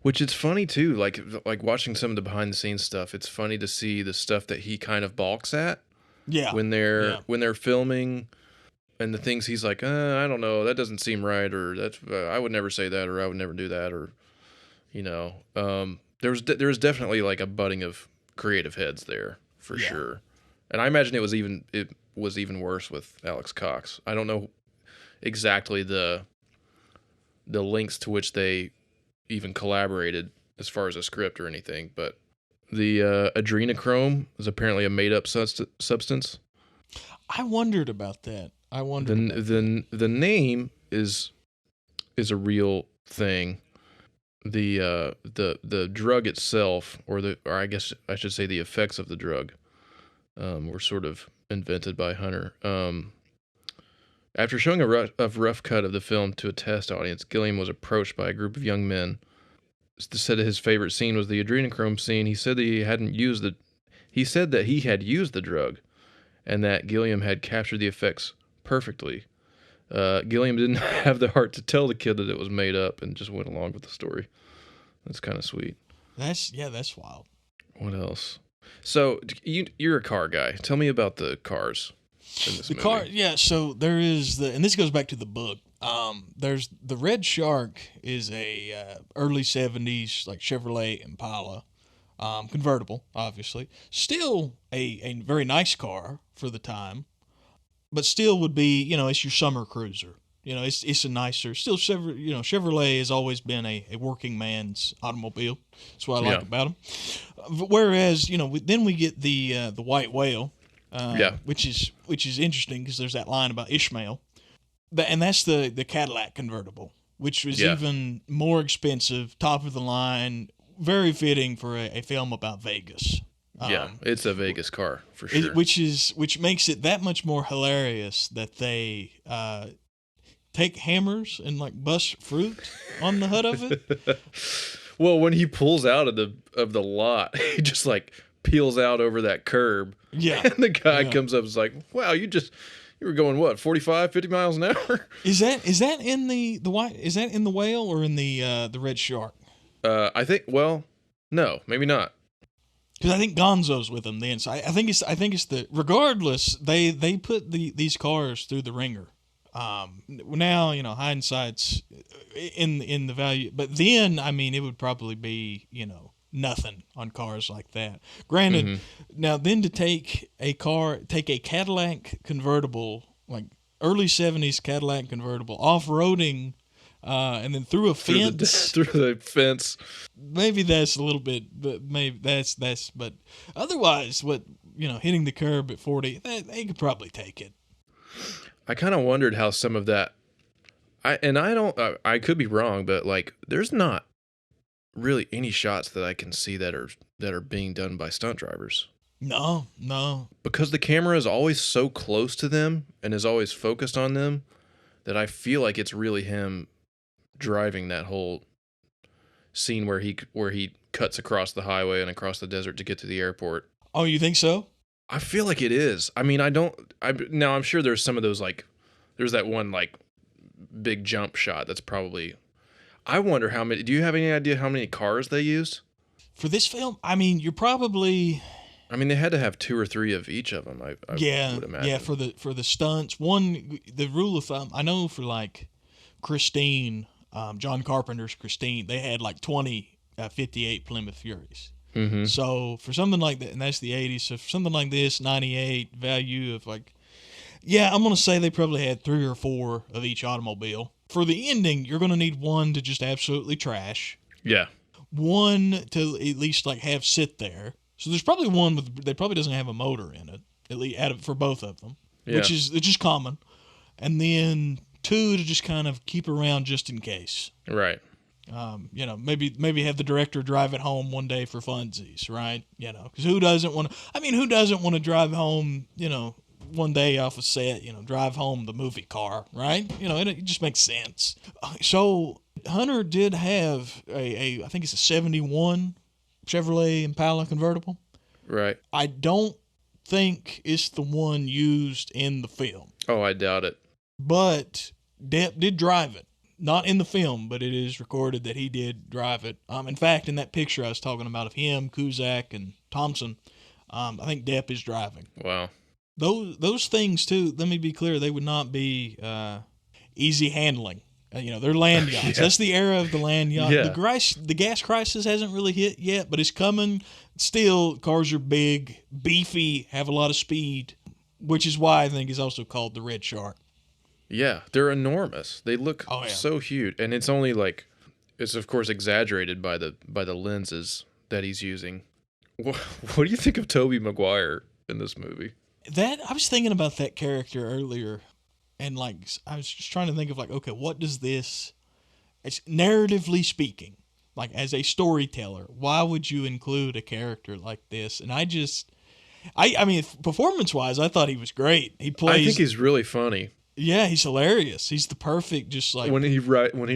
Which it's funny too, like watching some of the behind the scenes stuff. It's funny to see the stuff that he kind of balks at. Yeah. When they're filming, and the things he's like, I don't know, that doesn't seem right, or that's I would never say that, or I would never do that, or there was definitely like a butting of creative heads there for sure. And I imagine it was even worse with Alex Cox. I don't know exactly the lengths to which they even collaborated as far as a script or anything, but the adrenochrome is apparently a made-up substance. I wondered about that. The name is a real thing. The drug itself, or I guess I should say the effects of the drug, were sort of invented by Hunter. After showing a rough cut of the film to a test audience, Gilliam was approached by a group of young men. Said his favorite scene was the adrenochrome scene. He said that he had used the drug, and that Gilliam had captured the effects perfectly. Gilliam didn't have the heart to tell the kid that it was made up, and just went along with the story. That's kind of sweet. That's wild. What else? So you're a car guy. Tell me about the cars in this movie. Car, yeah. So there is and this goes back to the book. There's the Red Shark is a early 70s like Chevrolet Impala, convertible, obviously. Still a very nice car for the time, but still would be, it's your summer cruiser. It's a nicer, still Chevrolet has always been a working man's automobile. That's what I like about them. Whereas, then we get the White Whale, which is interesting because there's that line about Ishmael. And that's the Cadillac convertible, which was even more expensive, top of the line, very fitting for a film about Vegas. It's a Vegas car for sure. Which makes it that much more hilarious that they take hammers and like bust fruit on the hood of it. Well, when he pulls out of the lot, he just like peels out over that curb. Yeah, and the guy comes up and is like, "Wow, you were going what, 45, 50 miles an hour?" Is that in the white? Is that in the Whale or in the Red Shark? I think. Well, no, maybe not. Because I think Gonzo's with them then. So I think it's the. Regardless, they put these cars through the ringer. Now hindsight's in the value, but then it would probably be nothing on cars like that. Granted, now then to take a Cadillac convertible, like early 70s Cadillac convertible, off-roading, and then through a fence. Through the fence. Maybe that's a little bit, but maybe that's, but otherwise, hitting the curb at 40, they could probably take it. I kind of wondered how some of that, I could be wrong, but like, there's not really any shots that I can see that are being done by stunt drivers. No. Because the camera is always so close to them and is always focused on them that I feel like it's really him driving that whole scene where he cuts across the highway and across the desert to get to the airport. Oh, you think so? I feel like it is. I mean, now I'm sure there's some of those, like, there's that one, like, big jump shot that's probably, I wonder how many, do you have any idea how many cars they used? For this film, I mean, you're probably... I mean, they had to have 2 or 3 of each of them, I would imagine. Yeah, for the stunts. The rule of thumb, I know for, like, Christine, John Carpenter's Christine, they had, like, 20 58 Plymouth Furies. Mm-hmm. So for something like that, and that's the 80s, so for something like this, 98, value of, like, yeah, I'm going to say they probably had 3 or 4 of each automobile. For the ending, you're going to need one to just absolutely trash. Yeah. One to at least, like, have sit there. So there's probably one that probably doesn't have a motor in it, at least for both of them, which is common. And then 2 to just kind of keep around just in case. Right. Maybe have the director drive it home one day for funsies, right? Because who doesn't want to drive home, one day off a set, drive home the movie car, right? It just makes sense. So Hunter did have I think it's a 71 Chevrolet Impala convertible. Right. I don't think it's the one used in the film. Oh, I doubt it. But Depp did drive it. Not in the film, but it is recorded that he did drive it. In fact, in that picture I was talking about of him, Cusack, and Thompson, I think Depp is driving. Wow. Those things, too, let me be clear, they would not be easy handling. They're land yachts. Yeah. That's the era of the land yacht. Yeah. The gas crisis hasn't really hit yet, but it's coming. Still, cars are big, beefy, have a lot of speed, which is why I think it's also called the Red Shark. Yeah, they're enormous. They look so huge, and it's only like, it's of course exaggerated by the lenses that he's using. What do you think of Tobey Maguire in this movie? I was thinking about that character earlier, and like I was just trying to think of like, okay, what does this, it's narratively speaking, like as a storyteller, why would you include a character like this? And I mean, performance-wise, I thought he was great. I think he's really funny. Yeah, he's hilarious. He's the perfect, just like... When he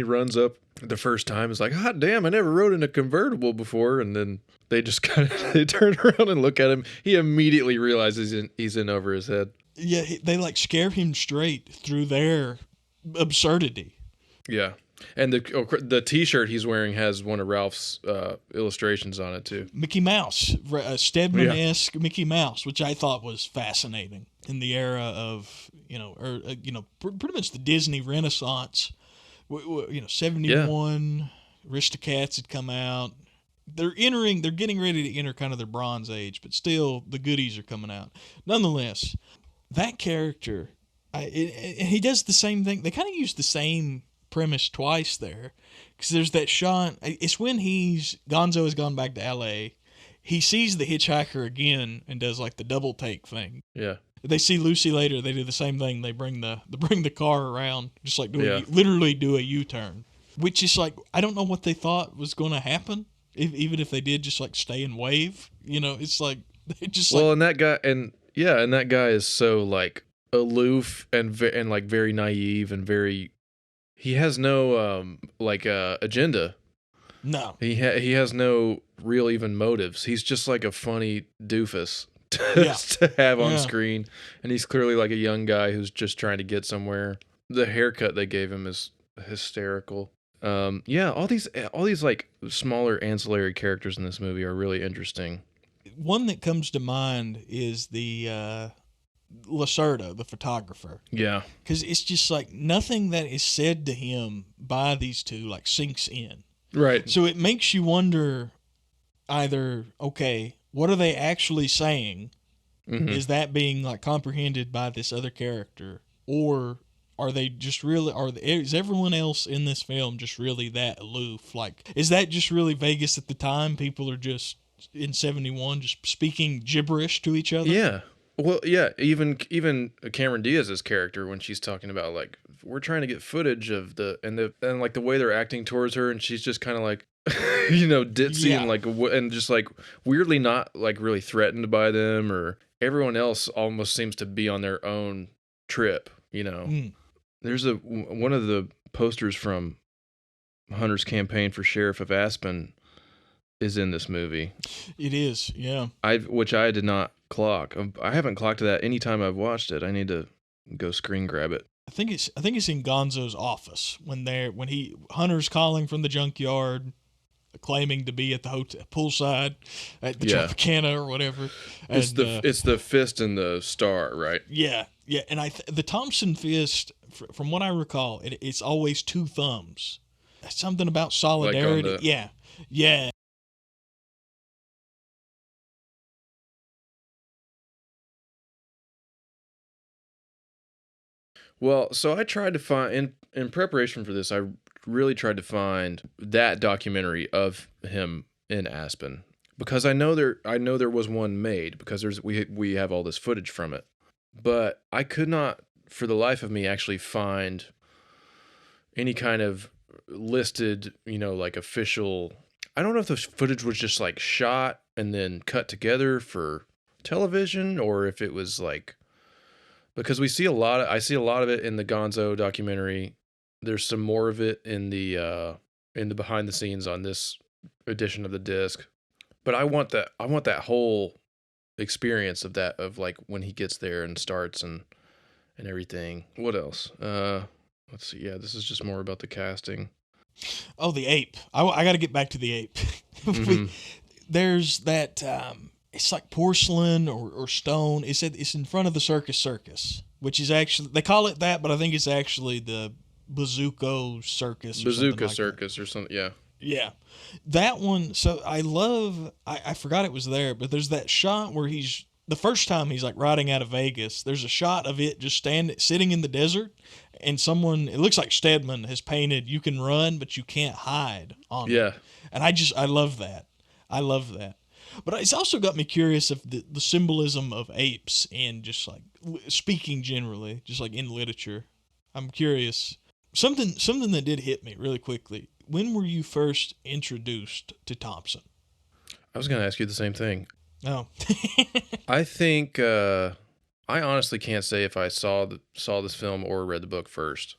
runs up the first time, it's like, hot damn, I never rode in a convertible before. And then they just kind of, they turn around and look at him. He immediately realizes he's in over his head. Yeah, they like scare him straight through their absurdity. Yeah. And the T-shirt he's wearing has one of Ralph's illustrations on it, too. Mickey Mouse, Stedman-esque Mickey Mouse, which I thought was fascinating in the era of, pretty much the Disney Renaissance. 71, Aristocats had come out. They're getting ready to enter kind of their Bronze Age, but still the goodies are coming out. Nonetheless, that character, he does the same thing. They kind of use the same premise twice there, because there's that shot. It's when Gonzo has gone back to L.A. He sees the hitchhiker again and does like the double take thing. Yeah. They see Lucy later. They do the same thing. They bring the car around, just like literally do a U-turn, which is like, I don't know what they thought was going to happen. Even if they did just like stay and wave, it's like they just and that guy is so like aloof and like very naive and very. He has no agenda. No. He has no real even motives. He's just like a funny doofus to have on screen, and he's clearly like a young guy who's just trying to get somewhere. The haircut they gave him is hysterical. All these like smaller ancillary characters in this movie are really interesting. One that comes to mind is the Lacerda, the photographer. Yeah. Because it's just like nothing that is said to him by these two like sinks in. Right. So it makes you wonder either, okay, what are they actually saying? Mm-hmm. Is that being like comprehended by this other character? Or are they just really, is everyone else in this film just really that aloof? Like, is that just really Vegas at the time? People are just in 71 just speaking gibberish to each other? Yeah. Well, yeah, even Cameron Diaz's character, when she's talking about like, we're trying to get footage of and like the way they're acting towards her, and she's just kind of like, ditzy and like and just like weirdly not like really threatened by them, or everyone else almost seems to be on their own trip. There's one of the posters from Hunter's campaign for sheriff of Aspen is in this movie. It is, yeah. Which I did not clock. I haven't clocked that any time I've watched it. I need to go screen grab it. I think it's in Gonzo's office when Hunter's calling from the junkyard, claiming to be at the hotel poolside at the Tropicana or whatever. It's the fist and the star, right? Yeah, and the Thompson fist, from what I recall, it's always two thumbs. Something about solidarity. Like yeah. Well, so I tried to find in preparation for this. I really tried to find that documentary of him in Aspen, because I know there was one made, because we have all this footage from it, but I could not for the life of me actually find any kind of listed, like official. I don't know if the footage was just like shot and then cut together for television, or if it was like, because I see a lot of it in the Gonzo documentary. There's some more of it in the behind the scenes on this edition of the disc. But I want that whole experience of like when he gets there and starts and everything. What else? Let's see. Yeah, this is just more about the casting. Oh, the ape. I got to get back to the ape. Mm-hmm. There's that. It's like porcelain or stone. It's in front of the Circus, which is actually, they call it that, but I think it's actually the Bazooka Circus. Bazooka Circus or something. Yeah. Yeah. That one. So I forgot it was there, but there's that shot where the first time he's like riding out of Vegas, there's a shot of it just sitting in the desert, and it looks like Stedman has painted, you can run, but you can't hide on it. And I love that. But it's also got me curious of the symbolism of apes, and just like speaking generally, just like in literature. I'm curious. Something that did hit me really quickly. When were you first introduced to Thompson? I was going to ask you the same thing. Oh. I think I honestly can't say if I saw this film or read the book first.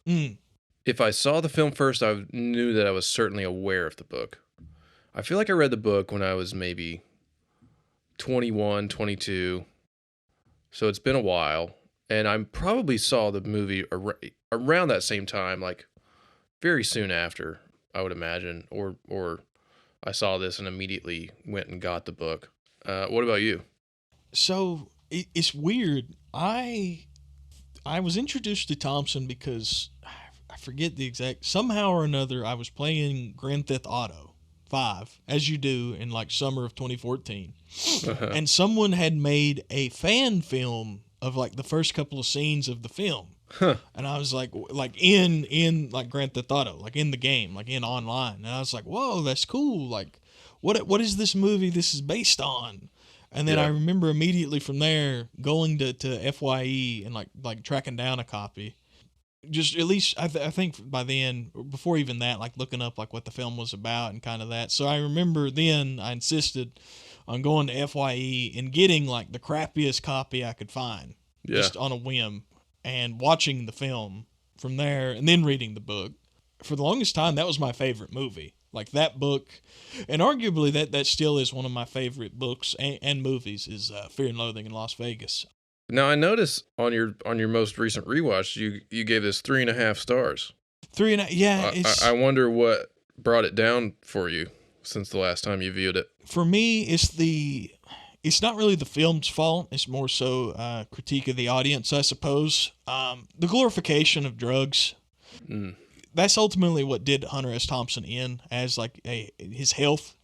If I saw the film first, I knew that I was certainly aware of the book. I feel like I read the book when I was maybe 21, 22. So it's been a while. And I probably saw the movie around that same time, like very soon after, I would imagine. Or I saw this and immediately went and got the book. What about you? So it's weird. I was introduced to Thompson because I forget the exact, somehow or another, I was playing Grand Theft Auto 5, as you do in like summer of 2014. And someone had made a fan film of like the first couple of scenes of the film. And I was like in like Grand Theft Auto, like in the game, like in online. And I was like, whoa, that's cool. Like, what is this movie this is based on? And then I remember immediately from there going to FYE and like tracking down a copy. Just at least I think by then, before even that, like looking up like what the film was about and kind of that. So I remember then I insisted on going to FYE and getting like the crappiest copy I could find, just on a whim, and watching the film from there, and then reading the book. For the longest time, that was my favorite movie. Like that book, and arguably that still is one of my favorite books and movies, is Fear and Loathing in Las Vegas. Now I noticed on your most recent rewatch, you gave this 3.5 stars. 3.5, yeah. I wonder what brought it down for you since the last time you viewed it. For me, it's not really the film's fault. It's more so critique of the audience, I suppose. The glorification of drugs. That's ultimately what did Hunter S. Thompson in, as like his health.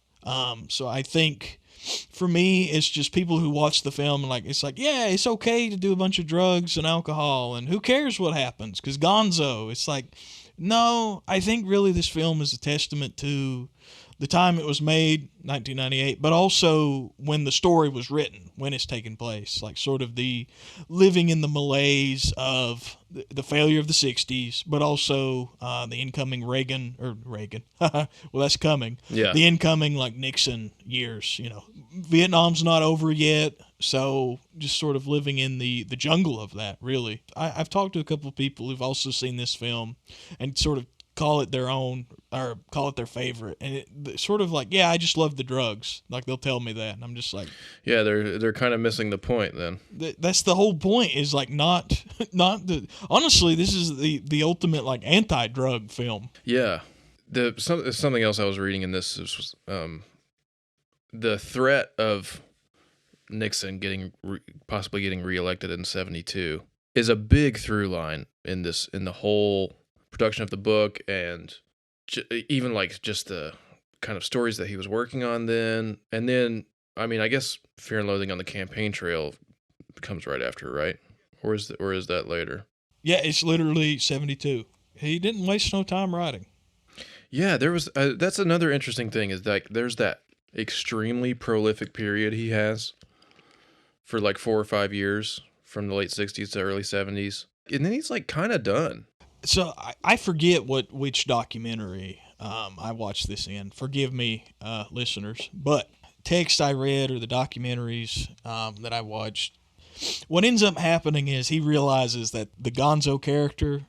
So I think for me, it's just people who watch the film and like, it's like, yeah, it's okay to do a bunch of drugs and alcohol, and who cares what happens? Because Gonzo, it's like, no, I think really this film is a testament to the time it was made, 1998, but also when the story was written, when it's taking place, like sort of the living in the malaise of the failure of the 60s, but also the incoming Reagan, well, that's coming. Yeah. The incoming, like, Nixon years, Vietnam's not over yet, so just sort of living in the jungle of that, really. I've talked to a couple of people who've also seen this film and sort of call it their own or call it their favorite, and it's sort of like, yeah, I just love the drugs. Like, they'll tell me that, and I'm just like, yeah, they're kind of missing the point then. That's the whole point, is like not the, honestly, this is the ultimate like anti-drug film. Yeah. Something else I was reading in this was the threat of Nixon possibly getting reelected in 1972 is a big through line in the whole production of the book, and even like just the kind of stories that he was working on then. And then, I mean, I guess Fear and Loathing on the Campaign Trail comes right after, right? Or is that later? Yeah, it's literally 1972. He didn't waste no time writing. Yeah, there was. That's another interesting thing, is like there's that extremely prolific period he has for like 4 or 5 years, from the late 60s to early 70s, and then he's like kind of done. So I forget which documentary I watched this in. Forgive me, listeners, but text I read or the documentaries that I watched, what ends up happening is he realizes that the Gonzo character,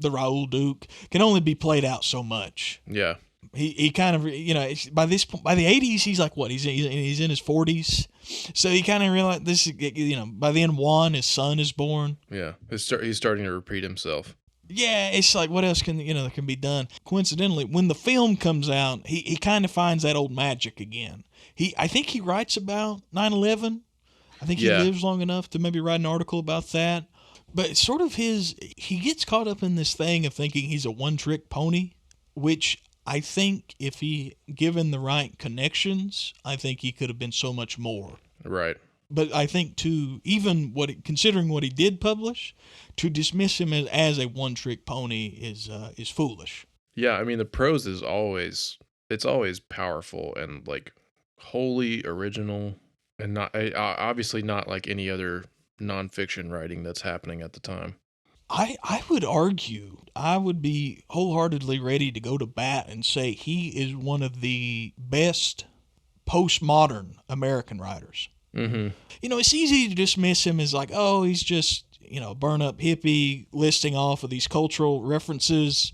the Raoul Duke, can only be played out so much. Yeah. He kind of, by the 80s, he's like, what? He's in his 40s. So he kind of realized this, by then Juan, his son, is born. Yeah. He's starting to repeat himself. Yeah, it's like, what else can be done? Coincidentally, when the film comes out, he kind of finds that old magic again. I think he writes about 9/11. I think he lives long enough to maybe write an article about that. But it's sort of he gets caught up in this thing of thinking he's a one-trick pony, which I think if he given the right connections, I think he could have been so much more. Right. But I think considering what he did publish, to dismiss him as a one-trick pony is foolish. Yeah, I mean, the prose is always powerful and like wholly original, and not obviously not like any other nonfiction writing that's happening at the time. I would argue, I would be wholeheartedly ready to go to bat and say he is one of the best postmodern American writers. Mm-hmm. It's easy to dismiss him as like, oh, he's just, burn up hippie listing off of these cultural references.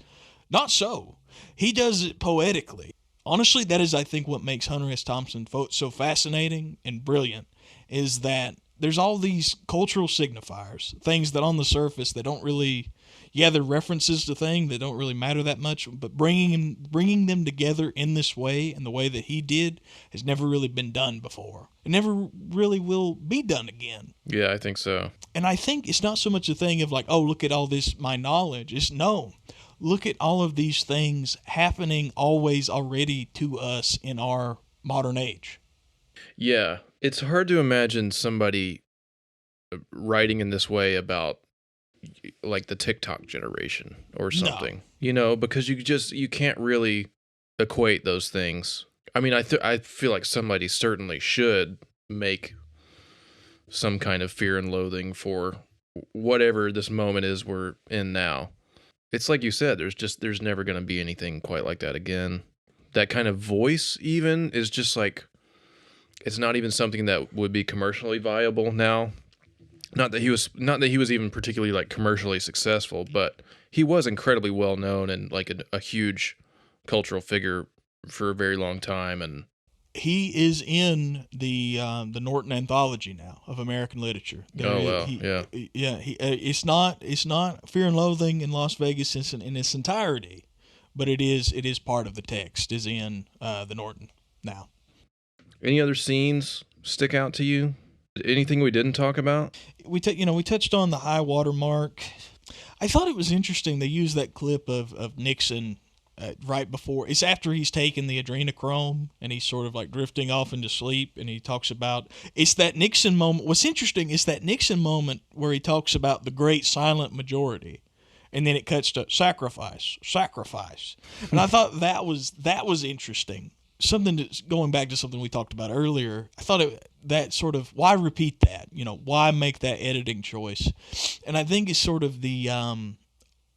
Not so. He does it poetically. Honestly, that is, I think, what makes Hunter S. Thompson so fascinating and brilliant, is that there's all these cultural signifiers, things that on the surface that don't really, they're references to things that don't really matter that much, but bringing them together in this way, and the way that he did, has never really been done before. It never really will be done again. Yeah, I think so. And I think it's not so much a thing of like, oh, look at all this, my knowledge. It's no, look at all of these things happening always already to us in our modern age. Yeah, it's hard to imagine somebody writing in this way about like the TikTok generation or something, because you can't really equate those things. I mean, I feel like somebody certainly should make some kind of Fear and Loathing for whatever this moment is we're in now. It's like you said, there's never going to be anything quite like that again. That kind of voice even is just like, it's not even something that would be commercially viable now. Not that he was even particularly like commercially successful, but he was incredibly well known and like a huge cultural figure for a very long time. And he is in the Norton Anthology now of American literature. It's not Fear and Loathing in Las Vegas in its entirety, but it is part of the text. Is in the Norton now. Any other scenes stick out to you? Anything we didn't talk about? We touched on the high water mark. I thought it was interesting they used that clip of Nixon right before. It's after he's taken the adrenochrome and he's sort of like drifting off into sleep, and he talks about, it's that Nixon moment. What's interesting is that Nixon moment where he talks about the great silent majority, and then it cuts to sacrifice. And I thought that was interesting. something that's going back to something we talked about earlier. I thought that sort of, why repeat that? Why make that editing choice? And I think it's sort of the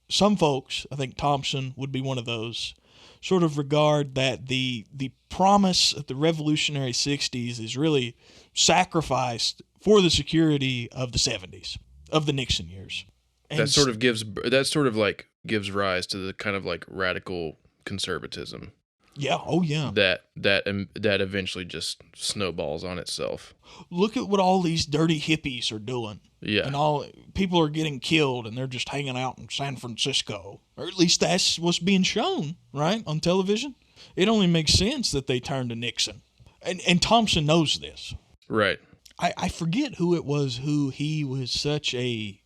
some folks, I think Thompson would be one of those, sort of regard that the promise of the revolutionary 60s is really sacrificed for the security of the 70s, of the Nixon years. And that sort of gives rise to the kind of like radical conservatism. Yeah. Oh, yeah. That eventually just snowballs on itself. Look at what all these dirty hippies are doing. Yeah. And all people are getting killed, and they're just hanging out in San Francisco, or at least that's what's being shown, right, on television. It only makes sense that they turn to Nixon, and Thompson knows this. Right. I forget who it was who he was such a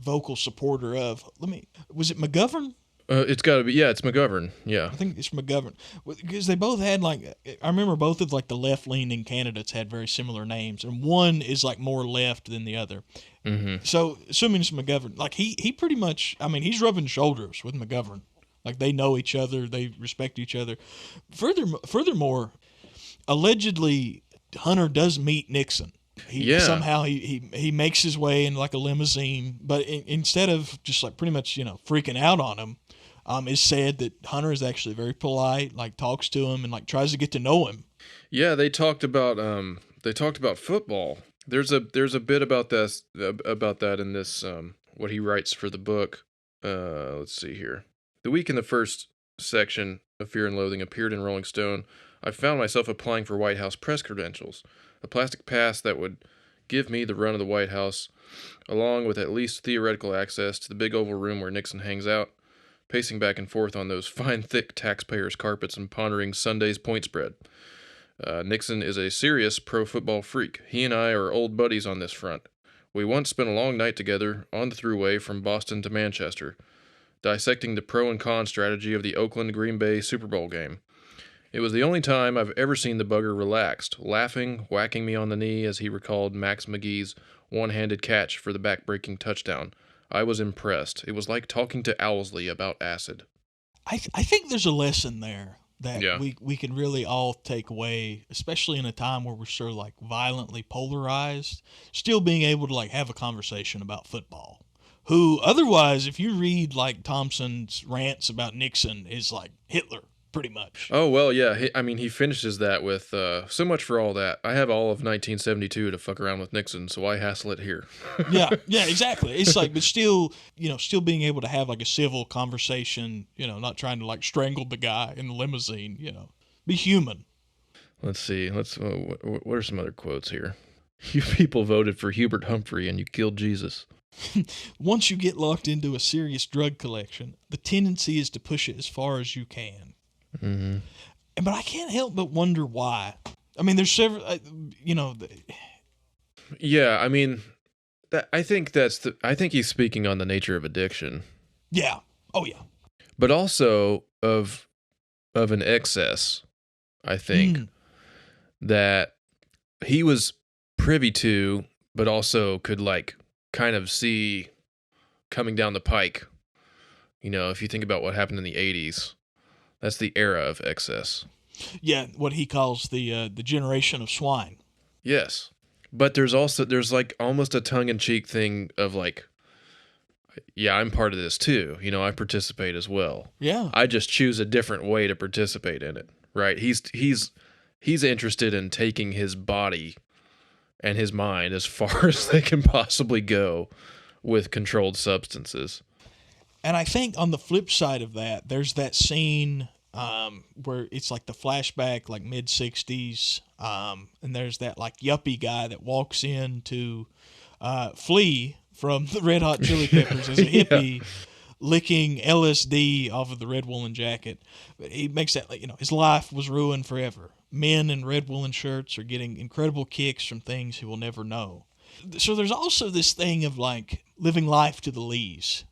vocal supporter of. Was it McGovern? It's got to be, it's McGovern, yeah. I think it's McGovern. Because they both had, I remember both of, the left-leaning candidates had very similar names, and one is, more left than the other. Mm-hmm. So, assuming it's McGovern, he pretty much, he's rubbing shoulders with McGovern. They know each other, they respect each other. Furthermore, allegedly, Hunter does meet Nixon. Somehow he makes his way in, a limousine, but instead of just, pretty much, freaking out on him, it's said that Hunter is actually very polite, talks to him and tries to get to know him. Yeah, they talked about football. There's a bit about that in this what he writes for the book. Let's see here. The week in the first section of Fear and Loathing appeared in Rolling Stone, I found myself applying for White House press credentials, a plastic pass that would give me the run of the White House, along with at least theoretical access to the big oval room where Nixon hangs out, pacing back and forth on those fine, thick taxpayers' carpets and pondering Sunday's point spread. Nixon is a serious pro-football freak. He and I are old buddies on this front. We once spent a long night together on the thruway from Boston to Manchester, dissecting the pro and con strategy of the Oakland-Green Bay Super Bowl game. It was the only time I've ever seen the bugger relaxed, laughing, whacking me on the knee as he recalled Max McGee's one-handed catch for the back-breaking touchdown. I was impressed. It was like talking to Owlsley about acid. I think there's a lesson there that we can really all take away, especially in a time where we're so violently polarized, still being able to have a conversation about football. Who otherwise, if you read Thompson's rants about Nixon, is Hitler. Pretty much. Oh, well, yeah. He finishes that with, so much for all that. I have all of 1972 to fuck around with Nixon, so I hassle it here. yeah, exactly. It's but still, still being able to have a civil conversation, not trying to strangle the guy in the limousine, be human. Let's see. What are some other quotes here? You people voted for Hubert Humphrey and you killed Jesus. Once you get locked into a serious drug collection, the tendency is to push it as far as you can. Mm-hmm. But I can't help but wonder why. There's several, Yeah, I think he's speaking on the nature of addiction. Yeah. Oh, yeah. But also of an excess, I think, that he was privy to, but also could kind of see coming down the pike. If you think about what happened in the 80s. That's the era of excess. Yeah, what he calls the generation of swine. Yes. But there's almost a tongue-in-cheek thing of I'm part of this too. I participate as well. Yeah. I just choose a different way to participate in it, right? He's interested in taking his body and his mind as far as they can possibly go with controlled substances. And I think on the flip side of that, there's that scene where it's the flashback, mid-60s, and there's that yuppie guy that walks in to flee from the Red Hot Chili Peppers as a hippie, licking LSD off of the red woolen jacket. But he makes that, his life was ruined forever. Men in red woolen shirts are getting incredible kicks from things he will never know. So there's also this thing of living life to the lees.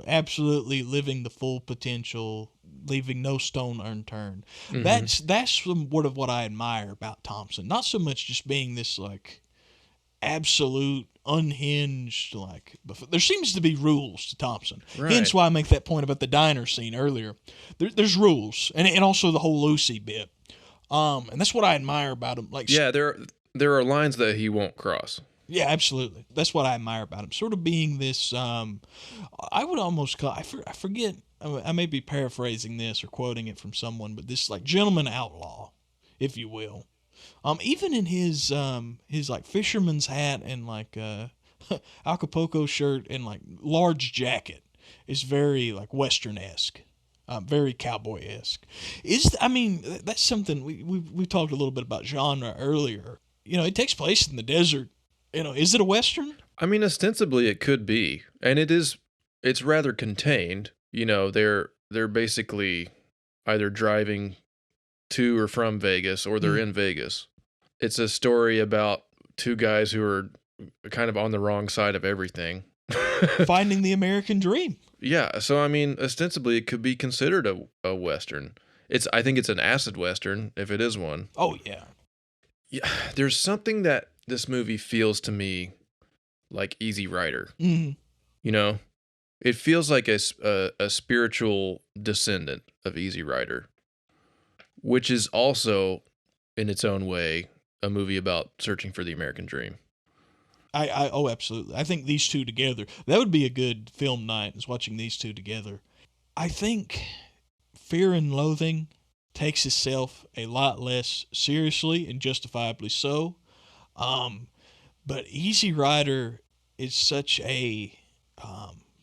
Absolutely living the full potential, leaving no stone unturned. Mm-hmm. That's somewhat of what I admire about Thompson. Not so much just being this absolute unhinged there seems to be rules to Thompson. Right. Hence why I make that point about the diner scene earlier. There's rules, and also the whole Lucy bit. And that's what I admire about him. Like, yeah, there are lines that he won't cross. Yeah, absolutely. That's what I admire about him. Sort of being this, I would almost call, I forget, I may be paraphrasing this or quoting it from someone, but this like gentleman outlaw, if you will. Even in his like fisherman's hat and like Acapulco shirt and like large jacket is very like Western-esque. Very cowboy-esque. That's something we talked a little bit about genre earlier. You know, it takes place in the desert. You know, is it a Western? I mean, ostensibly it could be, and it's rather contained. You know, they're basically either driving to or from Vegas, or they're in Vegas. It's a story about two guys who are kind of on the wrong side of everything. Finding the American dream. Yeah, so I mean, ostensibly it could be considered a Western. I think it's an acid Western, if it is one. Oh, yeah. Yeah, there's something that this movie feels to me like Easy Rider. Mm-hmm. You know, it feels like a spiritual descendant of Easy Rider, which is also, in its own way, a movie about searching for the American dream. Oh, absolutely. I think these two together, that would be a good film night, is watching these two together. I think Fear and Loathing takes itself a lot less seriously, and justifiably so. But Easy Rider is such a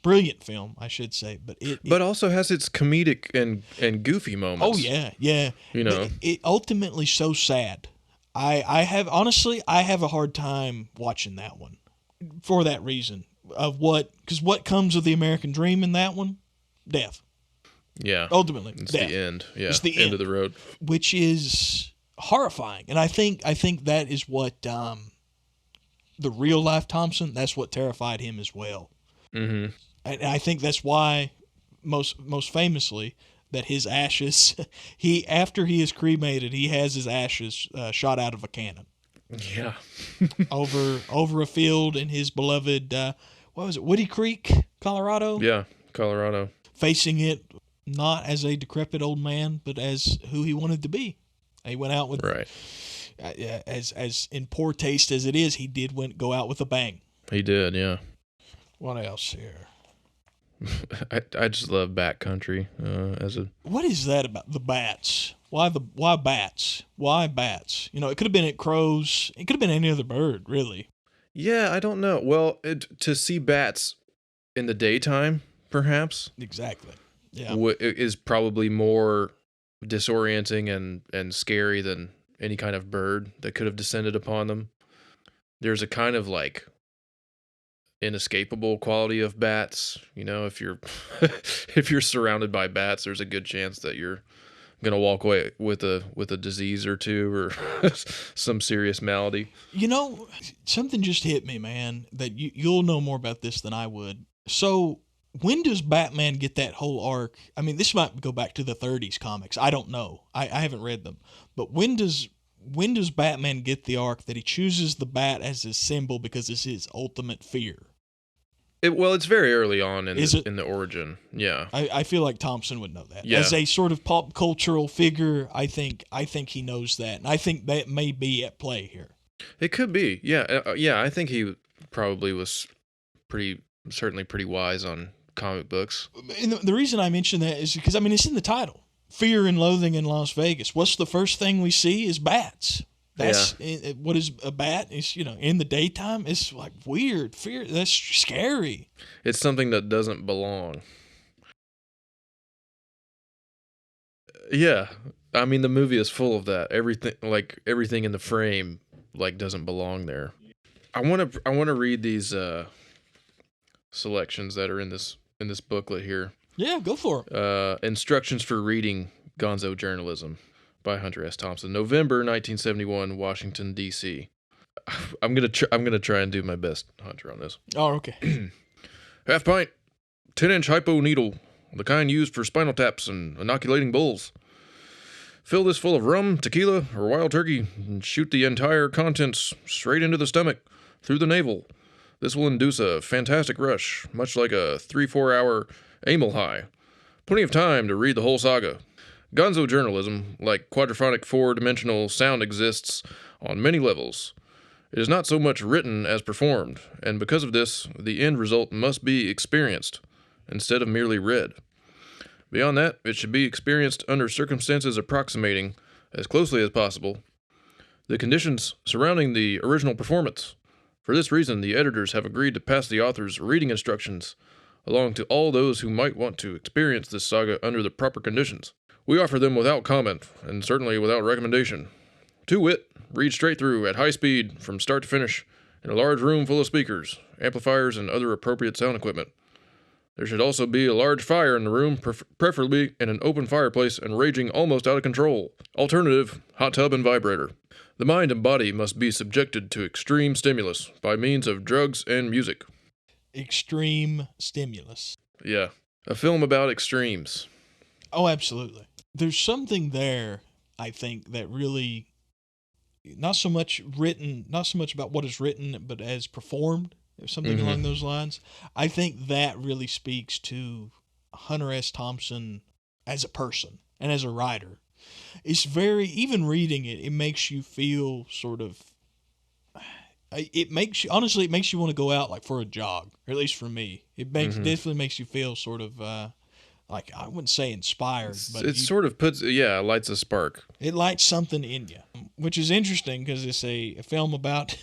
brilliant film, I should say. But also has its comedic and goofy moments. Oh, yeah, yeah. You know, but it ultimately so sad. I have a hard time watching that one for that reason because what comes of the American dream in that one? Death. Yeah. Ultimately, it's death. the end. Yeah. It's the end of the road, which is horrifying. And I think that is what the real life Thompson, that's what terrified him as well. Mm-hmm. And I think that's why most famously that his ashes, after he is cremated, he has his ashes shot out of a cannon. Yeah. over a field in his beloved, what was it, Woody Creek, Colorado? Yeah, Colorado. Facing it not as a decrepit old man, but as who he wanted to be. He went out with, right. As in poor taste as it is, he did go out with a bang. He did, yeah. What else here? I just love bat country What is that about the bats? Why bats? Why bats? You know, it could have been at crows. It could have been any other bird, really. Yeah, I don't know. Well, to see bats in the daytime, perhaps. Exactly. Yeah. Is probably more disorienting and scary than any kind of bird that could have descended upon them. There's a kind of like inescapable quality of bats. You know, if you're surrounded by bats, there's a good chance that you're gonna walk away with a disease or two or some serious malady. You know, something just hit me, man, that you'll know more about this than I would. So when does Batman get that whole arc? I mean, this might go back to the 30s comics. I don't know. I haven't read them. But when does Batman get the arc that he chooses the bat as his symbol because it's his ultimate fear? It's very early on in the origin. Yeah. I feel like Thompson would know that. Yeah. As a sort of pop cultural figure, I think he knows that. And I think that may be at play here. It could be. Yeah. I think he probably was certainly pretty wise on comic books. And the reason I mention that is because, I mean, it's in the title. Fear and Loathing in Las Vegas. What's the first thing we see is bats. That's what is a bat? Is, you know, in the daytime, it's like weird fear. That's scary. It's something that doesn't belong. Yeah, I mean the movie is full of that. Everything in the frame doesn't belong there. I want to read these selections that are in this booklet here. Yeah, go for it. Instructions for reading Gonzo Journalism by Hunter S. Thompson, November 1971, Washington, D.C. I'm gonna try and do my best, Hunter, on this. Oh, okay. Half pint, 10-inch hypo needle, the kind used for spinal taps and inoculating bulls. Fill this full of rum, tequila, or wild turkey, and shoot the entire contents straight into the stomach, through the navel. This will induce a fantastic rush, much like a 3-4 hour amyl high. Plenty of time to read the whole saga. Gonzo journalism, like quadraphonic four-dimensional sound, exists on many levels. It is not so much written as performed, and because of this, the end result must be experienced instead of merely read. Beyond that, it should be experienced under circumstances approximating, as closely as possible, the conditions surrounding the original performance. For this reason, the editors have agreed to pass the author's reading instructions along to all those who might want to experience this saga under the proper conditions. We offer them without comment, and certainly without recommendation. To wit, read straight through at high speed from start to finish in a large room full of speakers, amplifiers, and other appropriate sound equipment. There should also be a large fire in the room, preferably in an open fireplace and raging almost out of control. Alternative, hot tub and vibrator. The mind and body must be subjected to extreme stimulus by means of drugs and music. Extreme stimulus. Yeah, a film about extremes. Oh, absolutely. There's something there, I think, that really, not so much about what is written, but as performed, or something along those lines. I think that really speaks to Hunter S. Thompson as a person and as a writer. It's very, even reading it, it makes you feel sort of, it makes you want to go out like for a jog, or at least for me. It definitely makes you feel sort of, like, I wouldn't say inspired, but it sort of lights a spark. It lights something in you, which is interesting because it's a film about,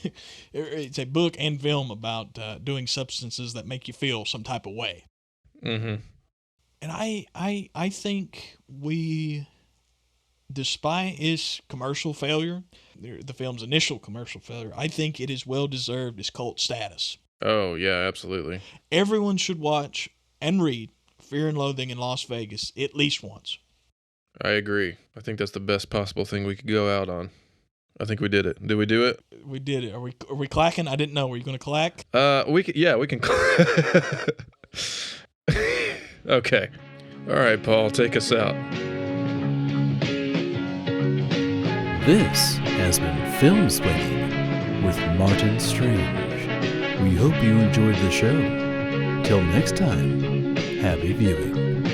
it's a book and film about doing substances that make you feel some type of way. Mm-hmm. And I think despite its commercial failure, the film's initial commercial failure, I think it is well-deserved its cult status. Oh, yeah, absolutely. Everyone should watch and read Fear and Loathing in Las Vegas at least once. I agree. I think that's the best possible thing we could go out on. I think we did it. Did we do it? We did it. Are we clacking? I didn't know. Were you going to clack? We can. Okay. All right, Paul, take us out. This has been Filmsplaining with Martyn Strange. We hope you enjoyed the show. Till next time, happy viewing.